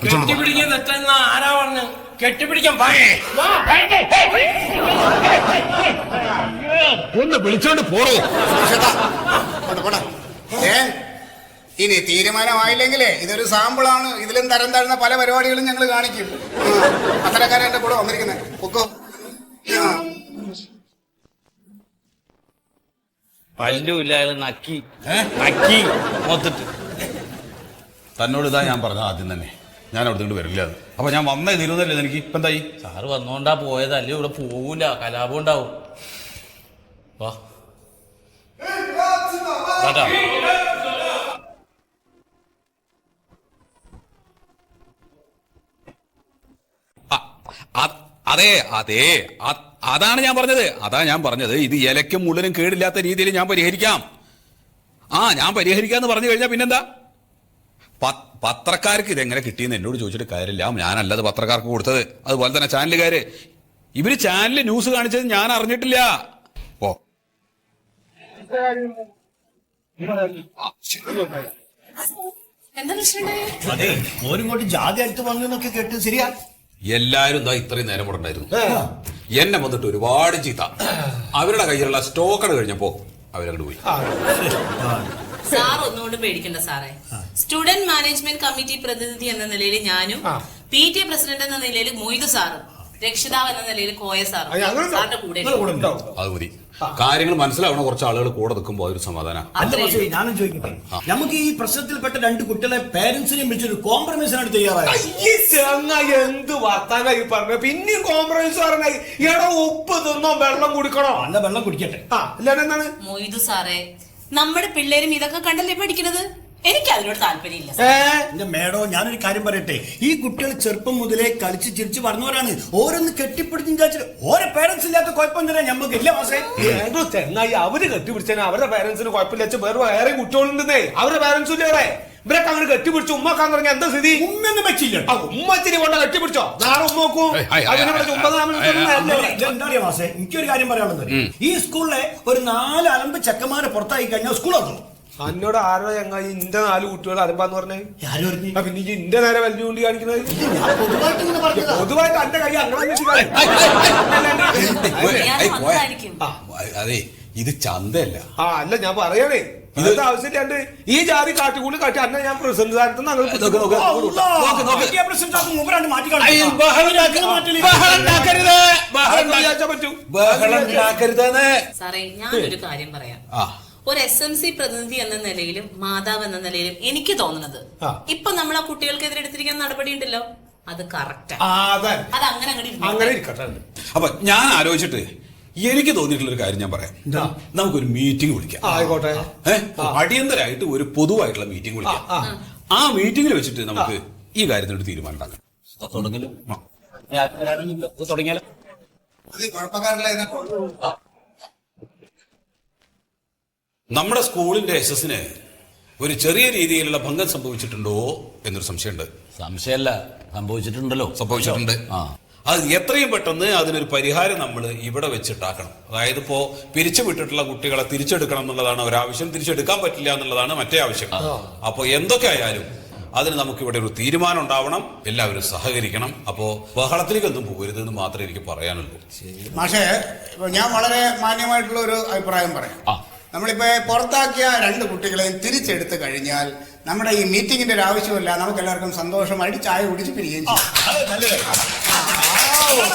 കെട്ടിപ്പിടിക്കാൻ തെറ്റെന്ന് ആരാ പറഞ്ഞു? കെട്ടിപ്പിടിക്കാൻ ഒന്ന് വിളിച്ചോണ്ട് പോടോ. ഇനി തീരുമാനമായില്ലെങ്കിലേ ഇതൊരു സാമ്പിളാണ്. ഇതിലും തരം താഴ്ന്ന പല പരിപാടികളും ഞങ്ങൾ കാണിക്കും. അത്തരക്കാരെ എന്റെ കൂടെ വന്നിരിക്കുന്നത് പൊക്കോ. പല്ലുമില്ല, അയാൾ നക്കി നക്കി മൊത്തിട്ട്. തന്നോട് ഇതാ ഞാൻ പറഞ്ഞത് ആദ്യം തന്നെ, ഞാൻ അവിടെ കൊണ്ട് വരില്ല. അപ്പൊ ഞാൻ വന്നേ തീരുന്നല്ലേ എനിക്ക്. ഇപ്പൊ എന്തായി? സാറ് വന്നോണ്ടാ പോയത്, അല്ലേ ഇവിടെ പോവൂല, കലാപം ഉണ്ടാവും. വാ കേട്ടാ. അതെ അതെ, അതാണ് ഞാൻ പറഞ്ഞത്. ഇത് ഇലയ്ക്കും മുള്ളിനും കേടില്ലാത്ത രീതിയിൽ ഞാൻ പരിഹരിക്കാം. ഞാൻ പരിഹരിക്കാന്ന് പറഞ്ഞു കഴിഞ്ഞാൽ പിന്നെന്താ? പത്രക്കാർക്ക് ഇതെങ്ങനെ കിട്ടിയെന്ന് എന്നോട് ചോദിച്ചിട്ട് കാര്യമില്ല. ഞാനല്ലത് പത്രക്കാർക്ക് കൊടുത്തത്. അതുപോലെ തന്നെ ചാനലുകാര്, ഇവര് ചാനലിൽ ന്യൂസ് കാണിച്ചത് ഞാൻ അറിഞ്ഞിട്ടില്ല. ഓ അതെ, ഓരിങ്ങോട്ട് ജാതി അടുത്ത് വന്നു എന്നൊക്കെ കേട്ട് ശരിയാ. എല്ലാരും എന്താ ഇത്രയും നേരം ഇവിടെ ഉണ്ടായിരുന്നു. എന്നെ വന്നിട്ട് ഒരുപാട് ചീത്ത. അവരുടെ കയ്യിലുള്ള സ്റ്റോക്കട് കഴിഞ്ഞപ്പോ അവരങ്ങോട്ട് പോയി. സാർ ഒന്നുകൊണ്ട് പേടിക്കണ്ട സാറേ. സ്റ്റുഡന്റ് മാനേജ്മെന്റ് കമ്മിറ്റി പ്രതിനിധി എന്ന നിലയിൽ ഞാനും, PTA പ്രസിഡന്റ് എന്ന നിലയിൽ മൊയ്തു സാറും, രക്ഷിതാവ് എന്ന നിലയിൽ കോയ സാറും സാറിന്റെ കൂടെ. അത് മതി. കാര്യങ്ങൾ മനസ്സിലാവണ കുറച്ച് ആളുകൾ കൂടെ നിൽക്കുമ്പോൾ അതൊരു സമാധാനം. അല്ല പക്ഷേ ഞാനും ചോദിക്കട്ടെ, നമുക്ക് ഈ പ്രശ്നത്തിൽപ്പെട്ട 2 കുട്ടികളെ പേരൻസിനെയും വിളിച്ചൊരു കോംപ്രമൈസിനാണ് തയ്യാറായത്. എന്ത് വർത്താനായി പറഞ്ഞ പിന്നെയും കോംപ്രമൈസ് പറഞ്ഞായി. എടോ ഉപ്പ് തിന്നോ വെള്ളം കുടിക്കണോ? അല്ല വെള്ളം കുടിക്കട്ടെ. അല്ലാതെ എന്താണ്? മൊയ്തു സാറേ, നമ്മുടെ പിള്ളേരും ഇതൊക്കെ കണ്ടല്ലേ പഠിക്കണത്. എനിക്ക് അതിനോട് താല്പര്യമില്ല. എന്റെ മേഡോ, ഞാനൊരു കാര്യം പറയട്ടെ. ഈ കുട്ടികൾ ചെറുപ്പം മുതലേ കളിച്ച് ചിരിച്ച് പറഞ്ഞവരാണ്. ഓരോന്ന് കെട്ടിപ്പിടിച്ചും കഴിച്ചിട്ട് ഓരോ പേരൻസ് ഇല്ലാത്ത കുഴപ്പം തന്നെ ഞമ്മക്ക് ഇല്ല. മാസേ ചെങ്ങായി, അവര് കെട്ടിപ്പിടിച്ചാൽ അവരുടെ പേരൻസിന് കുഴപ്പമില്ല. വേറെ കുട്ടികളുണ്ടെന്നേ, അവരുടെ പേരൻസും ഇല്ലേ? ഇവരൊക്കെ അങ്ങനെ കെട്ടിപ്പിടിച്ചു ഉമ്മക്കാൻ തുടങ്ങി എന്താ സ്ഥിതി? ഉമ്മയൊന്നും വെച്ചില്ല. ഉമ്മച്ചിരി കൊണ്ട് കെട്ടിപ്പിടിച്ചോ? നാളെ ഉമ്മക്കും എന്താ പറയാ മാസേ, എനിക്കൊരു കാര്യം പറയാനുള്ളത്. ഈ സ്കൂളിലെ ഒരു 4 അലമ്പ് ചെക്കന്മാരെ പുറത്തായി കഴിഞ്ഞാൽ സ്കൂൾ വന്നു. എന്നോട് ആരോ ചങ്ങായി ഇന്റെ 4 കുട്ടികൾ അലമ്പാന്ന് പറഞ്ഞേ? പിന്നെ ഇന്റെ നേരെ വലിയ കൊണ്ട് കാണിക്കുന്നത് പൊതുവായിട്ട് എന്റെ കൈ അങ്ങനെ. അതെ, ഇത് ചന്തയല്ല. അല്ല ഞാൻ പറയണേ, ഇതൊക്കെ ആവശ്യമില്ലാണ്ട് ഈ ജാതി കാട്ടിക്കൂടി കാട്ടി അന്നെ ഞാൻ പ്രസിഡന്റ് സ്ഥാനത്ത് സാറേ, ഞാനൊരു കാര്യം പറയാം. ഒരു SMC പ്രതിനിധി എന്ന നിലയിലും മാതാവ് എന്ന നിലയിലും എനിക്ക് തോന്നുന്നത് ഇപ്പൊ നമ്മൾ ആ കുട്ടികൾക്കെതിരെ എടുത്തിരിക്കുന്ന നടപടി ഉണ്ടല്ലോ, അത് കറക്റ്റ്. അത് അങ്ങനെ ഇരിക്കട്ടെ. അപ്പൊ ഞാൻ ആലോചിച്ചിട്ട് എനിക്ക് തോന്നിയിട്ടുള്ള ഒരു കാര്യം ഞാൻ പറയാം. നമുക്കൊരു മീറ്റിംഗ് വിളിക്കാം. ആയിക്കോട്ടെ. അടിയന്തരമായിട്ട് ഒരു പൊതുവായിട്ടുള്ള മീറ്റിംഗ് വിളിക്കാം. ആ മീറ്റിംഗിൽ വെച്ചിട്ട് നമുക്ക് ഈ കാര്യത്തിനൊരു തീരുമാനം ഉണ്ടാക്കാം. തുടങ്ങിയാലോ? നമ്മുടെ സ്കൂളിന്റെ SS-ന് ഒരു ചെറിയ രീതിയിലുള്ള ഭംഗം സംഭവിച്ചിട്ടുണ്ടോ എന്നൊരു സംശയമുണ്ട്. സംശയമല്ല, സംഭവിച്ചിട്ടുണ്ട്. അത് എത്രയും പെട്ടെന്ന് അതിനൊരു പരിഹാരം നമ്മൾ ഇവിടെ വെച്ചിട്ടാക്കണം. അതായത് ഇപ്പോ പിരിച്ചുവിട്ടിട്ടുള്ള കുട്ടികളെ തിരിച്ചെടുക്കണം എന്നുള്ളതാണ് ഒരാവശ്യം, തിരിച്ചെടുക്കാൻ പറ്റില്ല എന്നുള്ളതാണ് മറ്റേ ആവശ്യം. അപ്പൊ എന്തൊക്കെ ആയാലും അതിന് നമുക്ക് ഇവിടെ ഒരു തീരുമാനം ഉണ്ടാവണം. എല്ലാവരും സഹകരിക്കണം. അപ്പോ ബഹളത്തിലേക്കൊന്നും പോകരുത് എന്ന് മാത്രമേ എനിക്ക് പറയാനുള്ളൂ. പക്ഷേ ഞാൻ വളരെ മാന്യമായിട്ടുള്ള ഒരു അഭിപ്രായം പറയാം. നമ്മളിപ്പോ പുറത്താക്കിയ 2 കുട്ടികളെയും തിരിച്ചെടുത്ത് കഴിഞ്ഞാൽ നമ്മുടെ ഈ മീറ്റിംഗിന്റെ ഒരു ആവശ്യമില്ല. നമുക്ക് എല്ലാവർക്കും സന്തോഷമായിട്ട് ചായ കുടിച്ച് പിരിയുകയും ചെയ്യും.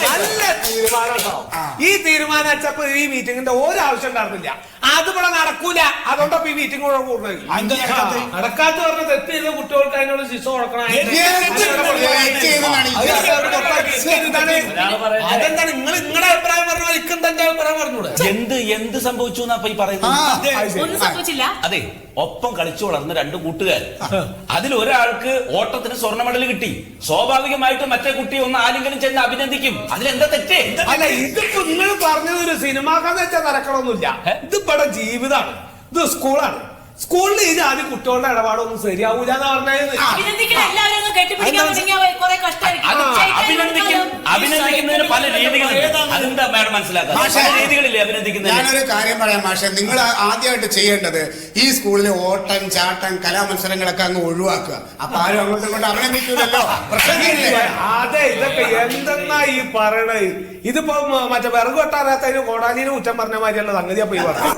നല്ല തീരുമാനം. ഈ തീരുമാനം വെച്ചപ്പോ ഈ മീറ്റിംഗിന്റെ ഒരാവശ്യം ഉണ്ടായിരുന്നില്ല. അതിവിടെ നടക്കൂല. അതുകൊണ്ടപ്പോ ഈ മീറ്റിംഗ് കൂടെ കൂടുന്നത്. നടക്കാത്ത പറഞ്ഞ തെറ്റ് ചെയ്ത കുട്ടികൾക്ക് അതിനുള്ള ശിക്ഷ കൊടുക്കണം. അതെന്താണ് നിങ്ങളുടെ അഭിപ്രായം പറഞ്ഞാൽ ഇക്കെന്താ അഭിപ്രായം പറഞ്ഞൂടെ? എന്ത് സംഭവിച്ചു എന്നാ ഈ പറയുന്നത്? അതെ, ഒപ്പം കളിച്ചു വളർന്ന 2 കൂട്ടുകാർ, അതിലൊരാൾക്ക് ഓട്ടത്തിന് സ്വർണ്ണ മെഡൽ കിട്ടി. സ്വാഭാവികമായിട്ട് മറ്റേ കുട്ടി ഒന്ന് ആരെങ്കിലും ചെന്ന് അഭിനന്ദിക്കും. അതിലെന്താ തെറ്റ്? അല്ല, ഇതിപ്പോ നിങ്ങൾ പറഞ്ഞത് ഒരു സിനിമാക്കാന്ന് വെച്ചാൽ നടക്കണമെന്നില്ല. ഇതിപ്പടെ ജീവിതമാണ്, ഇത് സ്കൂളാണ്. സ്കൂളിൽ ഈ ജാതി കുട്ടികളുടെ ഇടപാടൊന്നും ശരിയാവൂല എന്ന് പറഞ്ഞത്. അഭിനന്ദിക്കുന്നതിന് പല രീതികളുണ്ട്. അത് അതെന്താ മാഡം മനസ്സിലാക്കുക രീതികളില്ലേ അഭിനന്ദിക്കുന്നത്? ഞാനൊരു കാര്യം പറയാം മാഷെ, നിങ്ങൾ ആദ്യമായിട്ട് ചെയ്യേണ്ടത് ഈ സ്കൂളിലെ ഓട്ടം ചാട്ടം കലാമത്സരങ്ങളൊക്കെ അങ്ങ് ഒഴിവാക്കുക. അപ്പൊ ആരും അങ്ങോട്ടും ഇങ്ങോട്ട് അഭിനന്ദിക്കൂലല്ലോ. അതെ, ഇതൊക്കെ എന്തെന്നാ ഈ പറയണേ? ഇതിപ്പോ മറ്റേ വിറക് വെട്ടാറാത്തതിന് കോടാലിന് കുറ്റം പറഞ്ഞ മാതിരിയുള്ള സംഗതി അപ്പൊ ഈ പറഞ്ഞു.